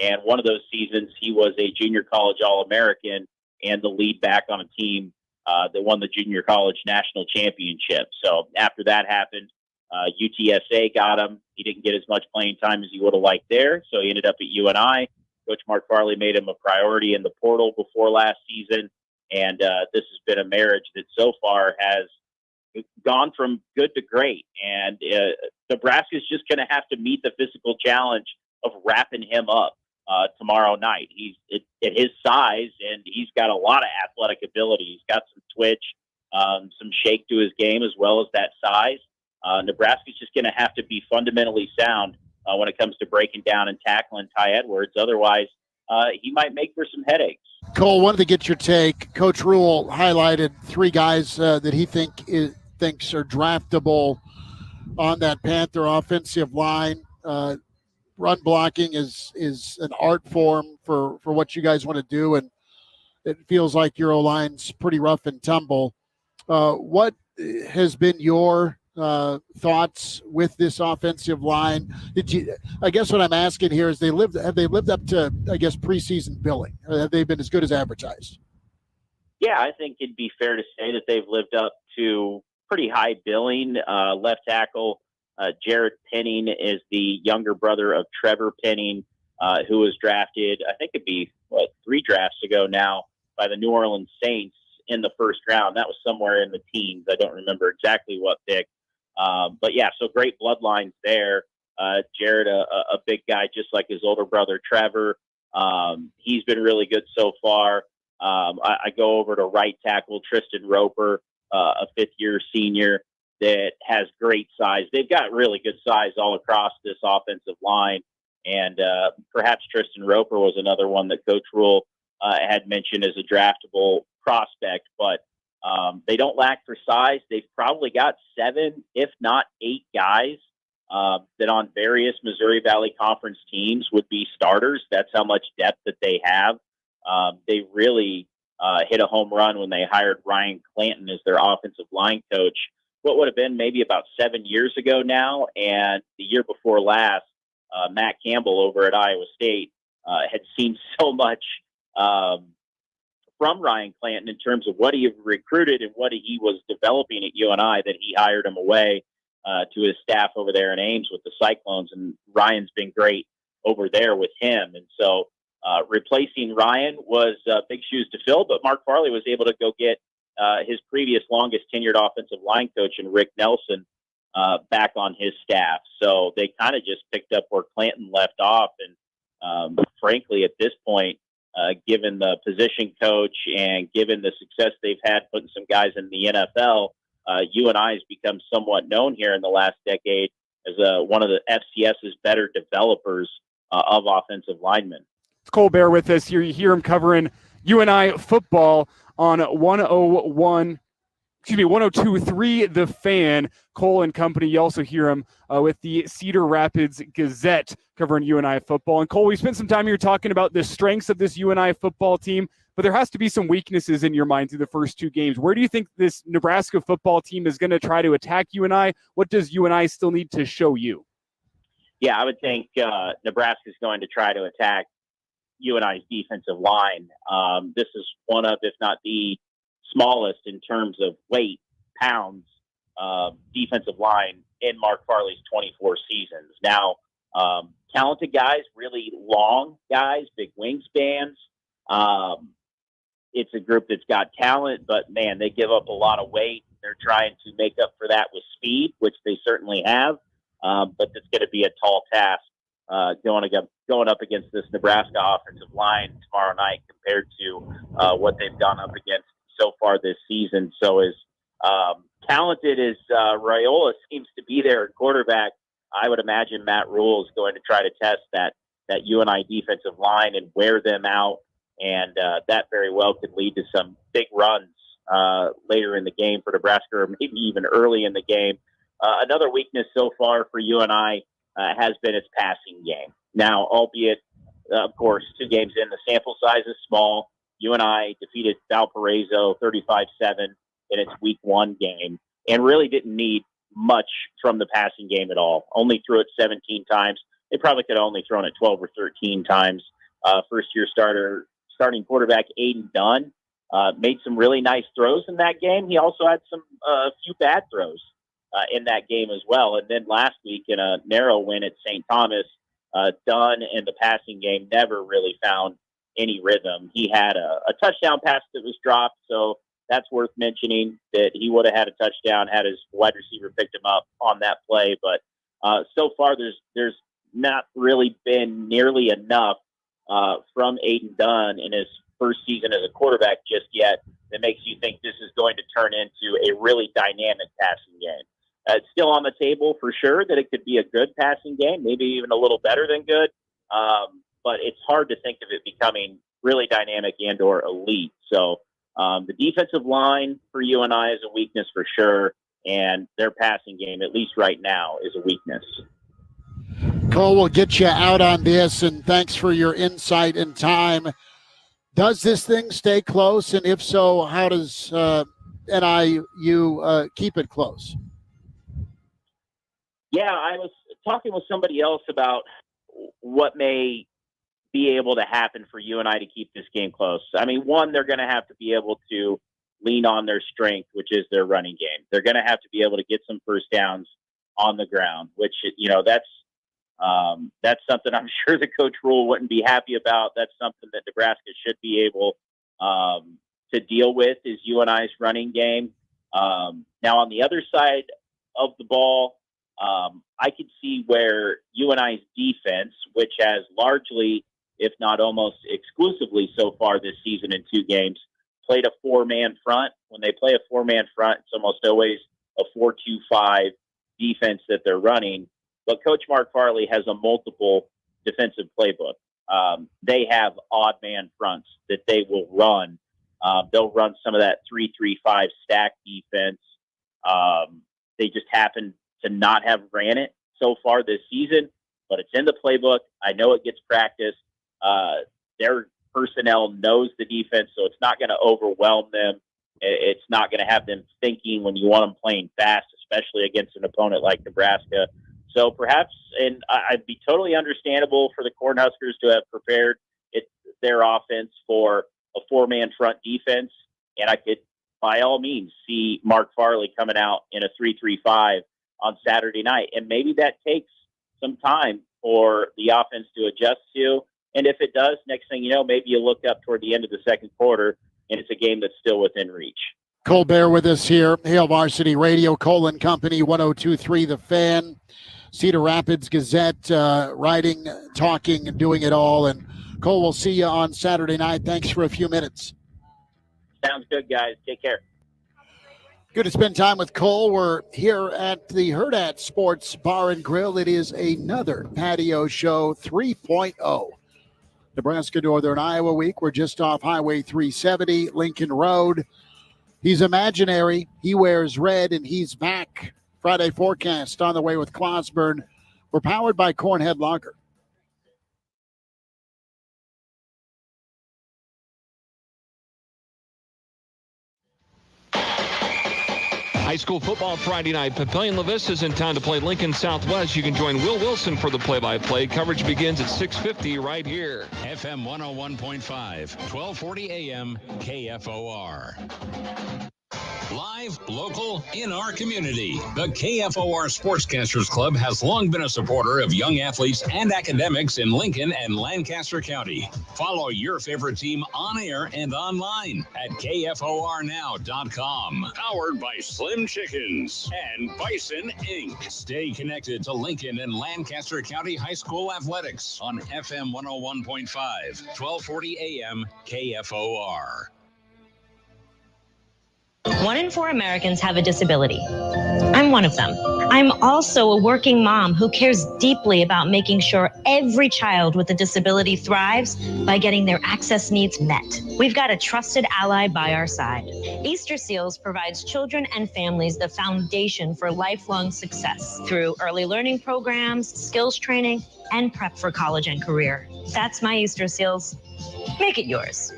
S16: And one of those seasons, he was a junior college All-American and the lead back on a team that won the junior college national championship. So after that happened, UTSA got him. He didn't get as much playing time as he would have liked there. So he ended up at UNI. Coach Mark Farley made him a priority in the portal before last season. And this has been a marriage that so far has gone from good to great. And Nebraska's just going to have to meet the physical challenge of wrapping him up tomorrow night. He's at his size, and he's got a lot of athletic ability. He's got some twitch, some shake to his game, as well as that size. Nebraska's just going to have to be fundamentally sound when it comes to breaking down and tackling Ty Edwards. Otherwise, he might make for some headaches.
S2: Cole, wanted to get your take. Coach Rule highlighted 3 guys that he thinks are draftable on that Panther offensive line. Run blocking is an art form for what you guys want to do, and it feels like your O-line's pretty rough and tumble. What has been your thoughts with this offensive line? I guess what I'm asking here is have they lived up to, I guess, preseason billing? Or have they been as good as advertised?
S16: Yeah, I think it'd be fair to say that they've lived up to pretty high billing. Left tackle Jared Penning is the younger brother of Trevor Penning, who was drafted, I think it'd be 3 drafts ago now, by the New Orleans Saints in the first round. That was somewhere in the teens. I don't remember exactly what pick. But yeah, so great bloodlines there. Jared, a big guy, just like his older brother, Trevor. He's been really good so far. I go over to right tackle Tristan Roper, a 5th-year senior that has great size. They've got really good size all across this offensive line. And perhaps Tristan Roper was another one that Coach Rule had mentioned as a draftable prospect, but they don't lack for size. They've probably got 7, if not 8 guys that on various Missouri Valley Conference teams would be starters. That's how much depth that they have. They really hit a home run when they hired Ryan Clanton as their offensive line coach. What would have been maybe about 7 years ago now, and the year before last, Matt Campbell over at Iowa State had seen so much from Ryan Clanton in terms of what he had recruited and what he was developing at UNI that he hired him away to his staff over there in Ames with the Cyclones. And Ryan's been great over there with him. And so replacing Ryan was big shoes to fill, but Mark Farley was able to go get his previous longest tenured offensive line coach and Rick Nelson back on his staff. So they kind of just picked up where Clanton left off. And frankly, at this point, given the position coach and given the success they've had putting some guys in the NFL, UNI has become somewhat known here in the last decade as one of the FCS's better developers of offensive linemen.
S3: It's Cole Bair with us here. You hear him covering UNI football on 102.3 The Fan. Cole and company. You also hear him with the Cedar Rapids Gazette covering UNI football. And Cole, we spent some time here talking about the strengths of this UNI football team, but there has to be some weaknesses in your mind through the first 2 games. Where do you think this Nebraska football team is going to try to attack UNI? What does UNI still need to show you?
S16: Yeah, I would think Nebraska is going to try to attack UNI's defensive line. This is one of, if not the smallest in terms of weight, pounds, defensive line in Mark Farley's 24 seasons. Now, talented guys, really long guys, big wingspans. It's a group that's got talent, but man, they give up a lot of weight. They're trying to make up for that with speed, which they certainly have. But it's going to be a tall task going up against this Nebraska offensive line tomorrow night compared to what they've gone up against so far this season. So as talented as Raiola seems to be there at quarterback, I would imagine Matt Rule is going to try to test that UNI defensive line and wear them out. And that very well could lead to some big runs later in the game for Nebraska, or maybe even early in the game. Another weakness so far for UNI has been its passing game. Now, albeit, of course, 2 games in, the sample size is small. UNI defeated Valparaiso 35-7 in its week 1 game and really didn't need much from the passing game at all. Only threw it 17 times. They probably could have only thrown it 12 or 13 times. First-year starting quarterback Aiden Dunn made some really nice throws in that game. He also had a few bad throws in that game as well. And then last week in a narrow win at St. Thomas, Dunn and the passing game never really found any rhythm. He had a touchdown pass that was dropped, so that's worth mentioning, that he would have had a touchdown had his wide receiver picked him up on that play. But so far, there's not really been nearly enough from Aiden Dunn in his first season as a quarterback just yet that makes you think this is going to turn into a really dynamic passing game. It's still on the table for sure that it could be a good passing game, maybe even a little better than good. But it's hard to think of it becoming really dynamic and or elite. So the defensive line for UNI is a weakness for sure, and their passing game, at least right now, is a weakness.
S2: Cole, we'll get you out on this, and thanks for your insight and time. Does this thing stay close, and if so, how does NIU keep it close?
S16: Yeah, I was talking with somebody else about what may be able to happen for UNI to keep this game close. I mean, one, they're going to have to be able to lean on their strength, which is their running game. They're going to have to be able to get some first downs on the ground, which, that's something I'm sure the Coach Rule wouldn't be happy about. That's something that Nebraska should be able to deal with, is UNI's running game. Now, on the other side of the ball, I could see where UNI's defense, which has largely, if not almost exclusively so far this season in 2 games, played a 4-man front. When they play a 4-man front, it's almost always a 4-2-5 defense that they're running. But Coach Mark Farley has a multiple defensive playbook. They have odd man fronts that they will run. They'll run some of that 3-3-5 stack defense. They just happen to not have ran it so far this season, but it's in the playbook. I know it gets practiced. Their personnel knows the defense, so it's not going to overwhelm them. It's not going to have them thinking when you want them playing fast, especially against an opponent like Nebraska. So perhaps, and I'd be totally understandable for the Cornhuskers to have prepared their offense for a 4-man front defense, and I could, by all means, see Mark Farley coming out in a 3-3-5 on Saturday night. And maybe that takes some time for the offense to adjust to. And if it does, next thing you know, maybe you look up toward the end of the second quarter and it's a game that's still within reach.
S2: Cole Bair with us here, Hail Varsity Radio, Cole and Company, 102.3 The Fan, Cedar Rapids Gazette, writing, talking, and doing it all. And Cole, we'll see you on Saturday night. Thanks for a few minutes.
S16: Sounds good, guys. Take care.
S2: Good to spend time with Cole. We're here at the Hurrdat Sports Bar and Grill. It is another patio show 3.0. Nebraska Northern Iowa week. We're just off Highway 370, Lincoln Road. He's imaginary. He wears red, and he's back. Friday forecast on the way with Clausborne. We're powered by Cornhead Lager.
S5: High school football Friday night. Papillion La Vista is in town to play Lincoln Southwest. You can join Will Wilson for the play-by-play. Coverage begins at 6:50 right here.
S12: FM 101.5, 1240 AM, KFOR. Live, local, in our community. The KFOR Sportscasters Club has long been a supporter of young athletes and academics in Lincoln and Lancaster County. Follow your favorite team on air and online at KFORnow.com. Powered by Slim Chickens and Bison Inc. Stay connected to Lincoln and Lancaster County High School athletics on FM 101.5, 1240 AM, KFOR.
S14: 1 in 4 Americans have a disability. I'm one of them. I'm also a working mom who cares deeply about making sure every child with a disability thrives by getting their access needs met. We've got a trusted ally by our side. Easter Seals provides children and families the foundation for lifelong success through early learning programs, skills training, and prep for college and career. That's my Easter Seals. Make it yours.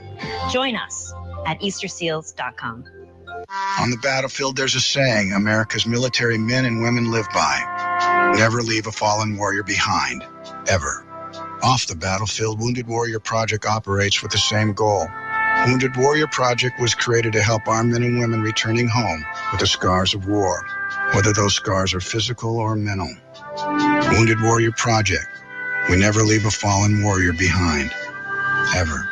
S14: Join us at easterseals.com.
S17: On the battlefield, there's a saying America's military men and women live by. Never leave a fallen warrior behind, ever. Off the battlefield, Wounded Warrior Project operates with the same goal. Wounded Warrior Project was created to help our men and women returning home with the scars of war, whether those scars are physical or mental. Wounded Warrior Project. We never leave a fallen warrior behind, ever.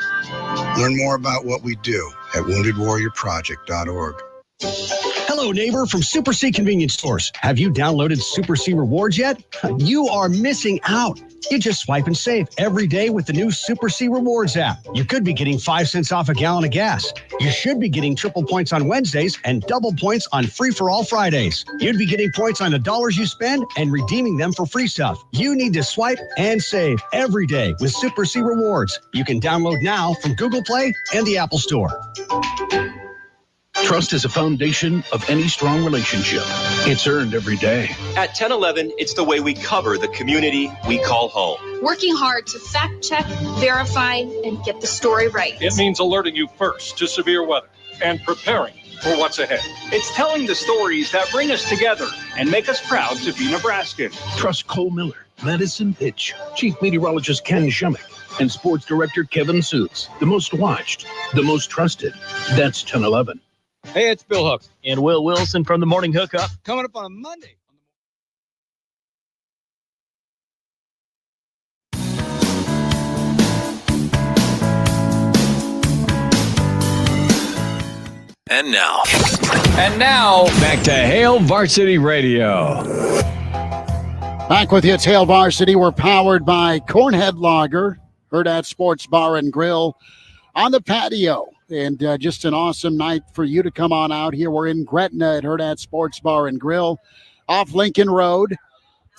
S17: Learn more about what we do at woundedwarriorproject.org.
S18: Hello, neighbor from Super C Convenience Stores. Have you downloaded Super C Rewards yet? You are missing out. You just swipe and save every day with the new Super C Rewards app. You could be getting 5 cents off a gallon of gas. You should be getting triple points on Wednesdays and double points on free-for-all Fridays. You'd be getting points on the dollars you spend and redeeming them for free stuff. You need to swipe and save every day with Super C Rewards. You can download now from Google Play and the Apple Store.
S19: Trust is a foundation of any strong relationship. It's earned every day.
S20: At 1011, it's the way we cover the community we call home.
S22: Working hard to fact check, verify, and get the story right.
S26: It means alerting you first to severe weather and preparing for what's ahead.
S27: It's telling the stories that bring us together and make us proud to be Nebraskan.
S19: Trust Cole Miller, Madison Pitch, Chief Meteorologist Ken Shumick, and Sports Director Kevin Suits. The most watched, the most trusted. That's 1011.
S20: Hey, it's Bill Hook and Will Wilson from the Morning Hookup.
S6: Coming up on a Monday.
S15: And now, back to Hail Varsity Radio.
S2: Back with you, it's Hail Varsity. We're powered by Cornhead Lager, Hurrdat Sports Bar and Grill on the patio. And just an awesome night for you to come on out here. We're in Gretna at Hurrdat Sports Bar and Grill off Lincoln Road,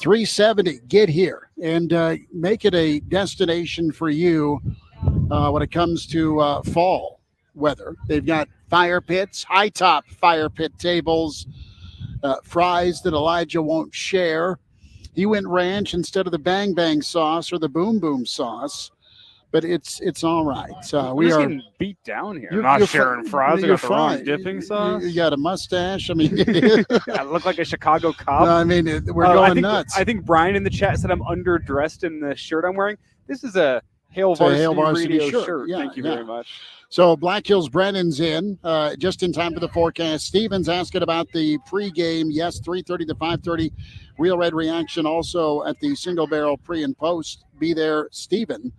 S2: 370. Get here and make it a destination for you when it comes to fall weather. They've got fire pits, high-top fire pit tables, fries that Elijah won't share. He went ranch instead of the Bang Bang sauce or the Boom Boom sauce. But it's all right.
S3: We are getting beat down here. I'm not sharing fries. I got the wrong dipping sauce.
S2: You got a mustache. I mean,
S3: I look like a Chicago cop.
S2: No, I mean, we're going nuts.
S3: I think Brian in the chat said I'm underdressed in the shirt I'm wearing. This is a Hail Varsity Radio shirt.
S2: Yeah,
S3: Thank you very much.
S2: So Black Hills Brennan's in just in time for the forecast. Steven's asking about the pregame. Yes, 3:30 to 5:30. Real Red Reaction also at the Single Barrel pre and post. Be there, Steven.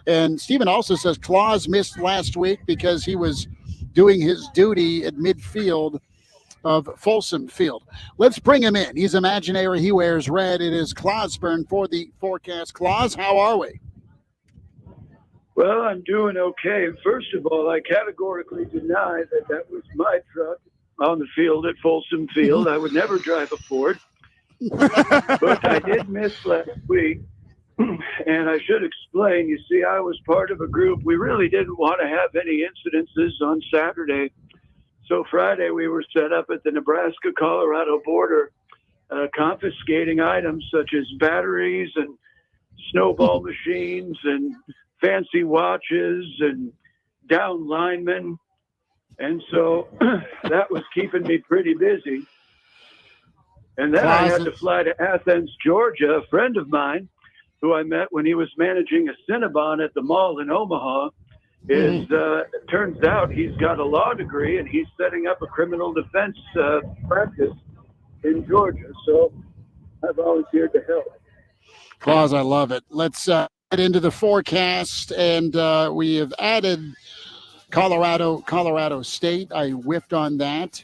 S2: And Stephen also says Claus missed last week because he was doing his duty at midfield of Folsom Field. Let's bring him in. He's imaginary. He wears red. It is Clausborne for the forecast. Claus, how are we?
S29: Well, I'm doing okay. First of all, I categorically deny that was my truck on the field at Folsom Field. I would never drive a Ford. But I did miss last week. And I should explain, you see, I was part of a group. We really didn't want to have any incidences on Saturday. So Friday we were set up at the Nebraska-Colorado border, confiscating items such as batteries and snowball machines and fancy watches and down linemen. And so that was keeping me pretty busy. And then I had to fly to Athens, Georgia. A friend of mine, who I met when he was managing a Cinnabon at the mall in Omaha, it turns out he's got a law degree and he's setting up a criminal defense practice in Georgia. So I volunteered to help.
S2: Claus, I love it. Let's get into the forecast, and we have added Colorado State. I whiffed on that.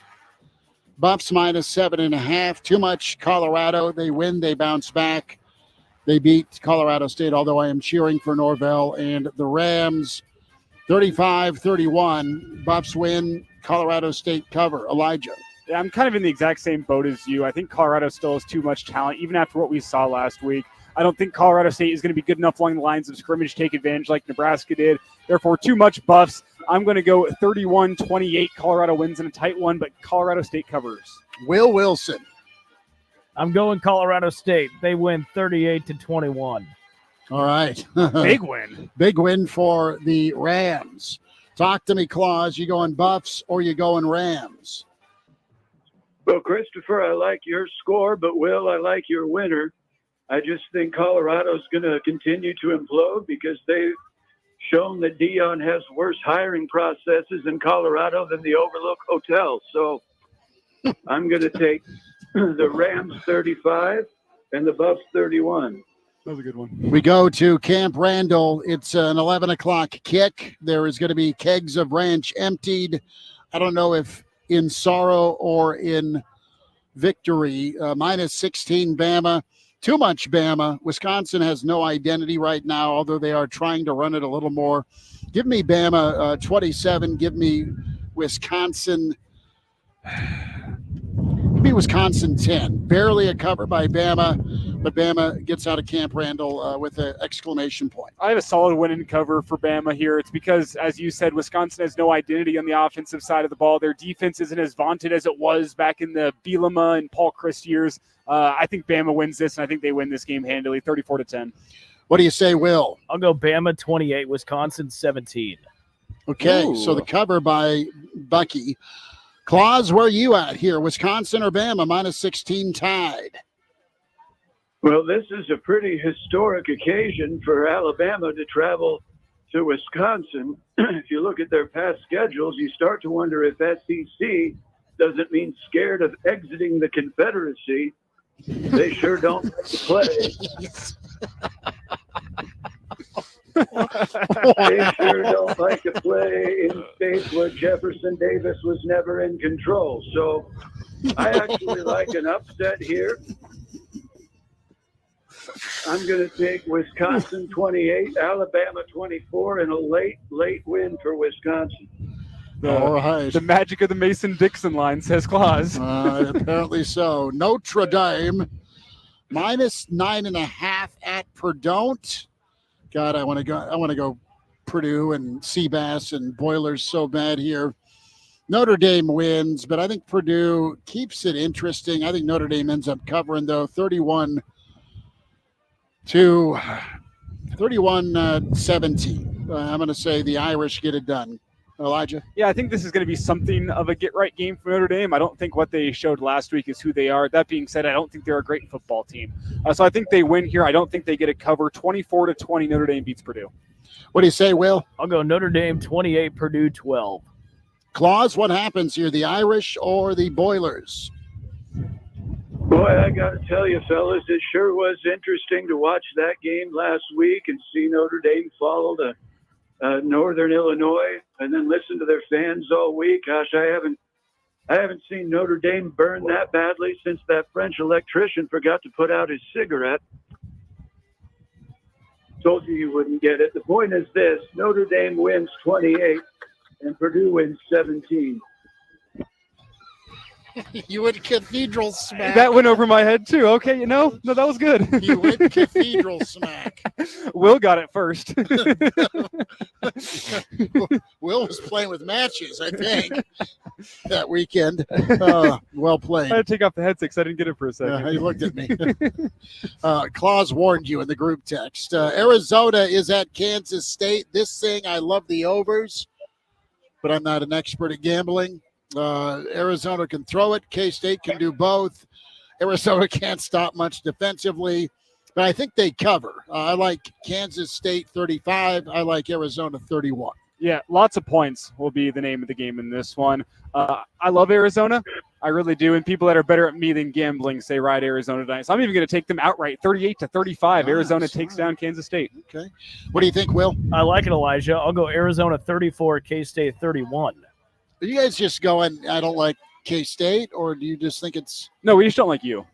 S2: Buffs minus 7.5. Too much Colorado. They win. They bounce back. They beat Colorado State, although I am cheering for Norvell and the Rams. 35-31. Buffs win. Colorado State cover. Elijah.
S3: Yeah, I'm kind of in the exact same boat as you. I think Colorado still has too much talent, even after what we saw last week. I don't think Colorado State is going to be good enough along the lines of scrimmage, take advantage like Nebraska did. Therefore, too much buffs. I'm going to go 31-28. Colorado wins in a tight one, but Colorado State covers.
S2: Will Wilson.
S1: I'm going Colorado State. They win 38-21.
S2: All right.
S3: Big win.
S2: Big win for the Rams. Talk to me, Claus. You going Buffs or you going Rams?
S29: Well, Christopher, I like your score, but Will, I like your winner. I just think Colorado's going to continue to implode because they've shown that Dion has worse hiring processes in Colorado than the Overlook Hotel. So I'm going to take the Rams 35 and the Buffs 31.
S3: That was a good one.
S2: We go to Camp Randall. It's an 11 o'clock kick. There is going to be kegs of ranch emptied. I don't know if in sorrow or in victory. Minus 16 Bama. Too much Bama. Wisconsin has no identity right now, although they are trying to run it a little more. Give me Bama 27. Give me Wisconsin. Give me Wisconsin 10. Barely a cover by Bama, but Bama gets out of Camp Randall with an exclamation point.
S3: I have a solid win and cover for Bama here. It's because, as you said, Wisconsin has no identity on the offensive side of the ball. Their defense isn't as vaunted as it was back in the Bielema and Paul Chryst years. I think Bama wins this, and I think they win this game handily, 34-10.
S2: What do you say, Will?
S1: I'll go Bama 28, Wisconsin 17.
S2: Okay,
S1: Ooh.
S2: So the cover by Bucky. Claus, where are you at here? Wisconsin or Bama? Minus 16 tied.
S29: Well, this is a pretty historic occasion for Alabama to travel to Wisconsin. If you look at their past schedules, you start to wonder if SEC doesn't mean scared of exiting the Confederacy. They sure don't like to play. They sure don't like to play in states where Jefferson Davis was never in control. So I actually like an upset here. I'm going to take Wisconsin 28, Alabama 24, and a late win for Wisconsin.
S2: All right.
S3: The magic of the Mason-Dixon line, says Claus.
S2: Apparently so. Notre Dame, minus 9.5 at Purdue. God, I want to go Purdue and Seabass and Boilers so bad here. Notre Dame wins, but I think Purdue keeps it interesting. I think Notre Dame ends up covering, though, 31-17. I'm going to say the Irish get it done. Elijah?
S3: Yeah, I think this is going to be something of a get-right game for Notre Dame. I don't think what they showed last week is who they are. That being said, I don't think they're a great football team. So I think they win here. I don't think they get a cover. 24-20, Notre Dame beats Purdue.
S2: What do you say, Will?
S1: I'll go Notre Dame 28, Purdue 12.
S2: Claus, what happens here, the Irish or the Boilers?
S29: Boy, I got to tell you, fellas, it sure was interesting to watch that game last week and see Notre Dame follow to Northern Illinois and then listen to their fans all week. Gosh, I haven't seen Notre Dame burn that badly since that French electrician forgot to put out his cigarette. Told you wouldn't get it. The point is this: Notre Dame wins 28 and Purdue wins 17.
S2: You went cathedral smack.
S3: That went over my head, too. Okay, no, that was good.
S2: You went cathedral smack.
S3: Will got it first.
S2: Will was playing with matches, I think, that weekend. Well played.
S3: I had to take off the headset because I didn't get it for a second.
S2: He looked at me. Claus warned you in the group text. Arizona is at Kansas State. This thing, I love the overs, but I'm not an expert at gambling. Arizona can throw it. K-State can do both. Arizona can't stop much defensively, but I think they cover. I like Kansas State 35. I like Arizona 31.
S3: Yeah, lots of points will be the name of the game in this one. I love Arizona. I really do. And people that are better at me than gambling say ride Arizona tonight. So I'm even going to take them outright, 38-35. Arizona takes down Kansas State.
S2: Okay. What do you think, Will?
S1: I like it, Elijah. I'll go Arizona 34, K-State 31.
S2: Are you guys just going, I don't like K-State, or do you just think it's...
S3: No, we just don't like you.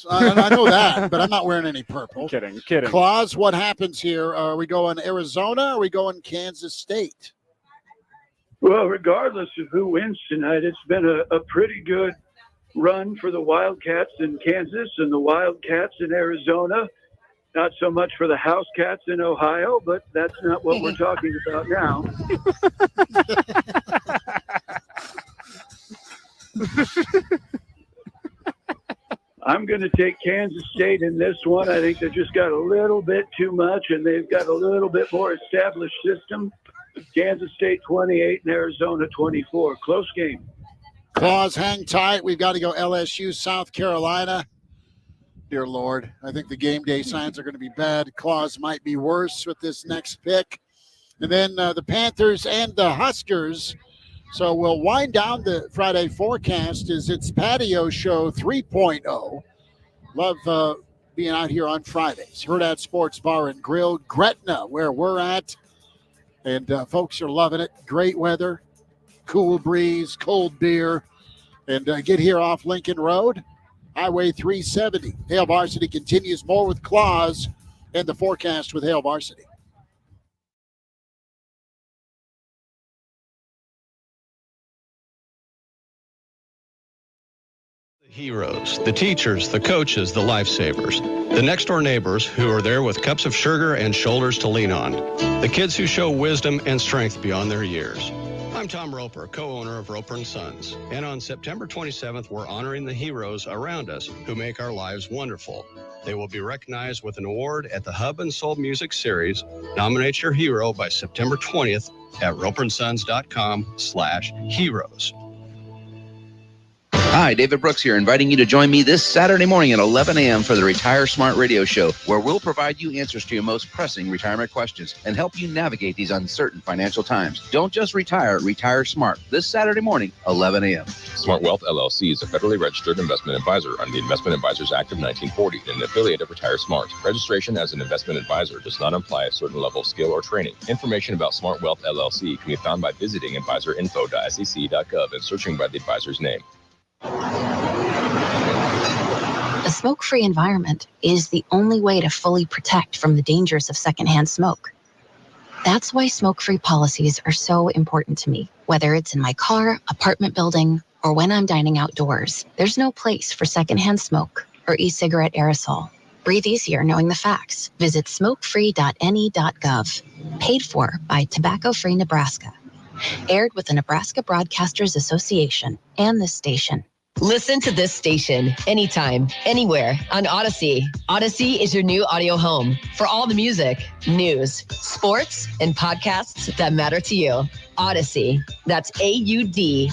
S2: I know that, but I'm not wearing any purple.
S3: Kidding.
S2: Claus, what happens here? Are we going Arizona or are we going Kansas State?
S29: Well, regardless of who wins tonight, it's been a pretty good run for the Wildcats in Kansas and the Wildcats in Arizona. Not so much for the House Cats in Ohio, but that's not what we're talking about now. I'm going to take Kansas State in this one. I think they just got a little bit too much, and they've got a little bit more established system. Kansas State 28 and Arizona 24. Close game.
S2: Claus, hang tight. We've got to go LSU, South Carolina. Dear Lord, I think the game day signs are going to be bad. Claus might be worse with this next pick. And then the Panthers and the Huskers. So we'll wind down the Friday forecast as it's Patio Show 3.0. Love being out here on Fridays. Hurrdat Sports Bar and Grill, Gretna, where we're at. And folks are loving it. Great weather, cool breeze, cold beer. And get here off Lincoln Road. Highway 370. Hail Varsity continues. More with Claus and the forecast with Hail Varsity.
S4: The heroes, the teachers, the coaches, the lifesavers. The next-door neighbors who are there with cups of sugar and shoulders to lean on. The kids who show wisdom and strength beyond their years. I'm Tom Roper, co-owner of Roper & Sons, and on September 27th, we're honoring the heroes around us who make our lives wonderful. They will be recognized with an award at the Hub and Soul Music Series. Nominate your hero by September 20th at roperandsons.com/heroes.
S7: Hi, David Brooks here, inviting you to join me this Saturday morning at 11 a.m. for the Retire Smart Radio Show, where we'll provide you answers to your most pressing retirement questions and help you navigate these uncertain financial times. Don't just retire, retire smart. This Saturday morning, 11 a.m.
S8: Smart Wealth LLC is a federally registered investment advisor under the Investment Advisors Act of 1940 and an affiliate of Retire Smart. Registration as an investment advisor does not imply a certain level of skill or training. Information about Smart Wealth LLC can be found by visiting advisorinfo.sec.gov and searching by the advisor's name.
S9: A smoke-free environment is the only way to fully protect from the dangers of secondhand smoke. That's why smoke-free policies are so important to me. Whether it's in my car, apartment building, or when I'm dining outdoors, there's no place for secondhand smoke or e-cigarette aerosol. Breathe easier knowing the facts. Visit smokefree.ne.gov. Paid for by Tobacco Free Nebraska. Aired with the Nebraska Broadcasters Association and this station.
S11: Listen to this station anytime, anywhere on Odyssey. Odyssey is your new audio home for all the music, news, sports, and podcasts that matter to you. Odyssey. That's AUDACY.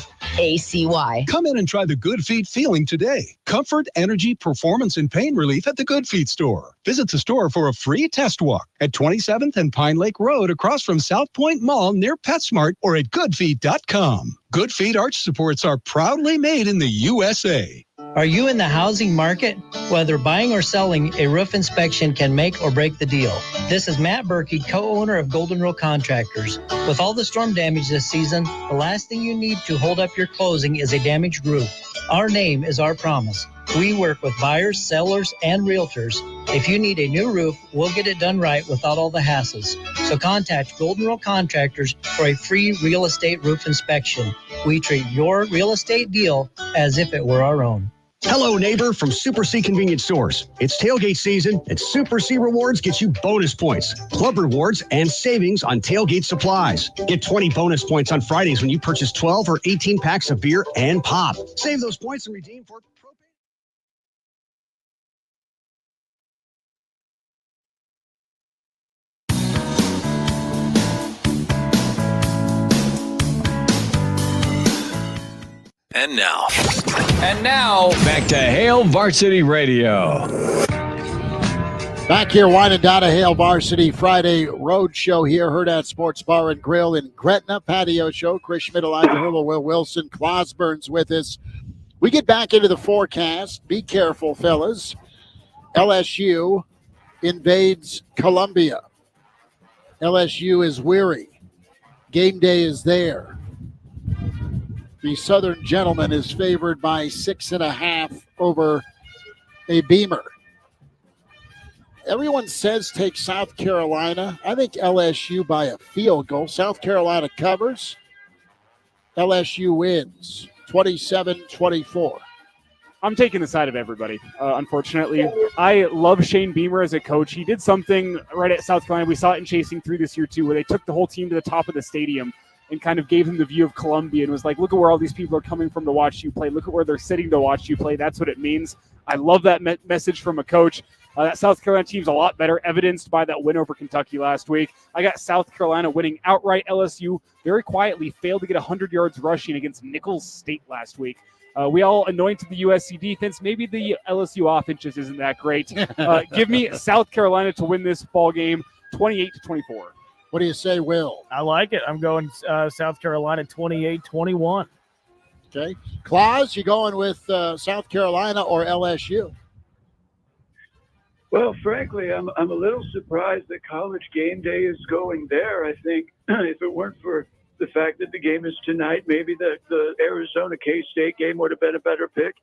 S25: Come in and try the Good Feet feeling today. Comfort, energy, performance, and pain relief at the Good Feet store. Visit the store for a free test walk at 27th and Pine Lake Road across from South Point Mall near PetSmart or at goodfeet.com. Good Feet arch supports are proudly made in the USA.
S21: Are you in the housing market? Whether buying or selling, a roof inspection can make or break the deal. This is Matt Berkey, co-owner of Golden Rule Contractors. With all the storm damage this season, the last thing you need to hold up your closing is a damaged roof. Our name is our promise. We work with buyers, sellers, and realtors. If you need a new roof, we'll get it done right without all the hassles. So contact Golden Rule Contractors for a free real estate roof inspection. We treat your real estate deal as if it were our own.
S18: Hello, neighbor from Super C Convenience Stores. It's tailgate season, and Super C Rewards gets you bonus points, club rewards, and savings on tailgate supplies. Get 20 bonus points on Fridays when you purchase 12 or 18 packs of beer and pop. Save those points and redeem for
S15: And now, back to Hail Varsity Radio.
S2: Back here, winding down a Hail Varsity Friday road show here. Hurrdat Sports Bar and Grill in Gretna. Patio show. Chris Schmidt, Elijah Herbel, Will Wilson, Clausborne's with us. We get back into the forecast. Be careful, fellas. LSU invades Columbia. LSU is weary. Game day is there. The Southern Gentleman is favored by 6.5 over a Beamer. Everyone says take South Carolina. I think LSU by a field goal. South Carolina covers. LSU wins 27-24.
S3: I'm taking the side of everybody, unfortunately. I love Shane Beamer as a coach. He did something right at South Carolina. We saw it in Chasing Through this year, too, where they took the whole team to the top of the stadium and kind of gave them the view of Columbia and was like, look at where all these people are coming from to watch you play. Look at where they're sitting to watch you play. That's what it means. I love that message from a coach. That South Carolina team's a lot better, evidenced by that win over Kentucky last week. I got South Carolina winning outright. LSU very quietly failed to get 100 yards rushing against Nicholls State last week. We all anointed the USC defense. Maybe the LSU offense just isn't that great. Give me South Carolina to win this ball game, 28-24.
S2: What do you say, Will?
S1: I like it. I'm going South Carolina 28-21.
S2: Okay. Claus, you going with South Carolina or LSU?
S29: Well, frankly, I'm a little surprised that College Game Day is going there. I think if it weren't for the fact that the game is tonight, maybe the Arizona K-State game would have been a better pick.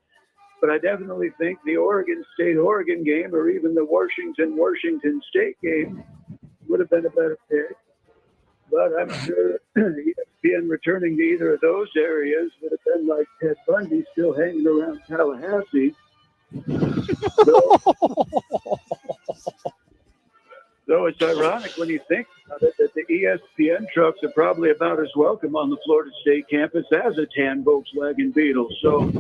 S29: But I definitely think the Oregon State-Oregon game or even the Washington State game would have been a better pick. But I'm sure ESPN returning to either of those areas would have been like Ted Bundy still hanging around Tallahassee. So it's ironic when you think about it that the ESPN trucks are probably about as welcome on the Florida State campus as a tan Volkswagen Beetle. So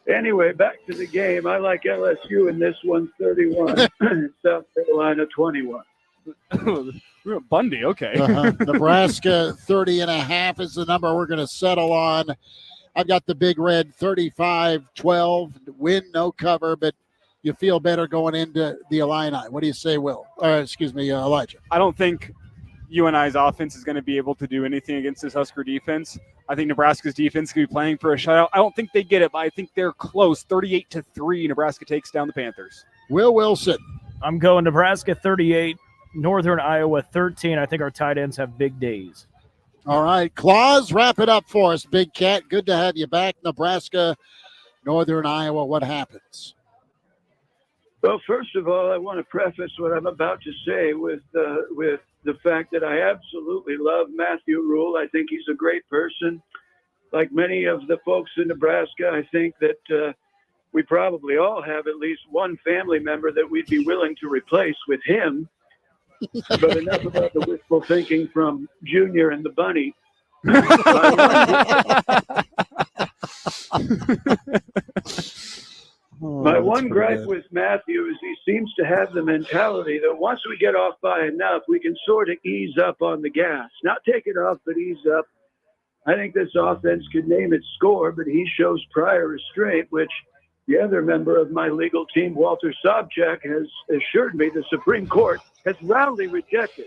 S29: anyway, back to the game. I like LSU in this one, 31, South Carolina 21.
S3: Bundy, okay.
S2: Nebraska 30.5 is the number we're going to settle on. I've got the Big Red 35-12, win, no cover, but you feel better going into the Illini. What do you say, Will? Elijah.
S3: I don't think UNI's offense is going to be able to do anything against this Husker defense. I think Nebraska's defense could be playing for a shutout. I don't think they get it, but I think they're close. 38-3, Nebraska takes down the Panthers.
S2: Will Wilson.
S1: I'm going Nebraska 38, Northern Iowa 13. I think our tight ends have big days.
S2: All right, Claus, wrap it up for us, Big Cat. Good to have you back. Nebraska, Northern Iowa, what happens?
S29: Well, first of all, I want to preface what I'm about to say with the fact that I absolutely love Matthew Rule. I think he's a great person. Like many of the folks in Nebraska, I think that we probably all have at least one family member that we'd be willing to replace with him. But enough about the wishful thinking from Junior and the Bunny. My one gripe with Matthew is he seems to have the mentality that once we get off by enough, we can sort of ease up on the gas. Not take it off, but ease up. I think this offense could name its score, but he shows prior restraint, which the other member of my legal team, Walter Sobchak, has assured me the Supreme Court has roundly rejected.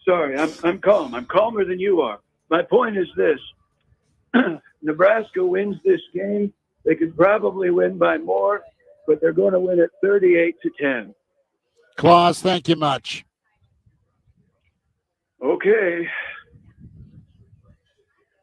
S29: Sorry, I'm calm. I'm calmer than you are. My point is this. Nebraska wins this game. They could probably win by more, but they're going to win at 38-10.
S2: Claus, thank you much.
S29: Okay.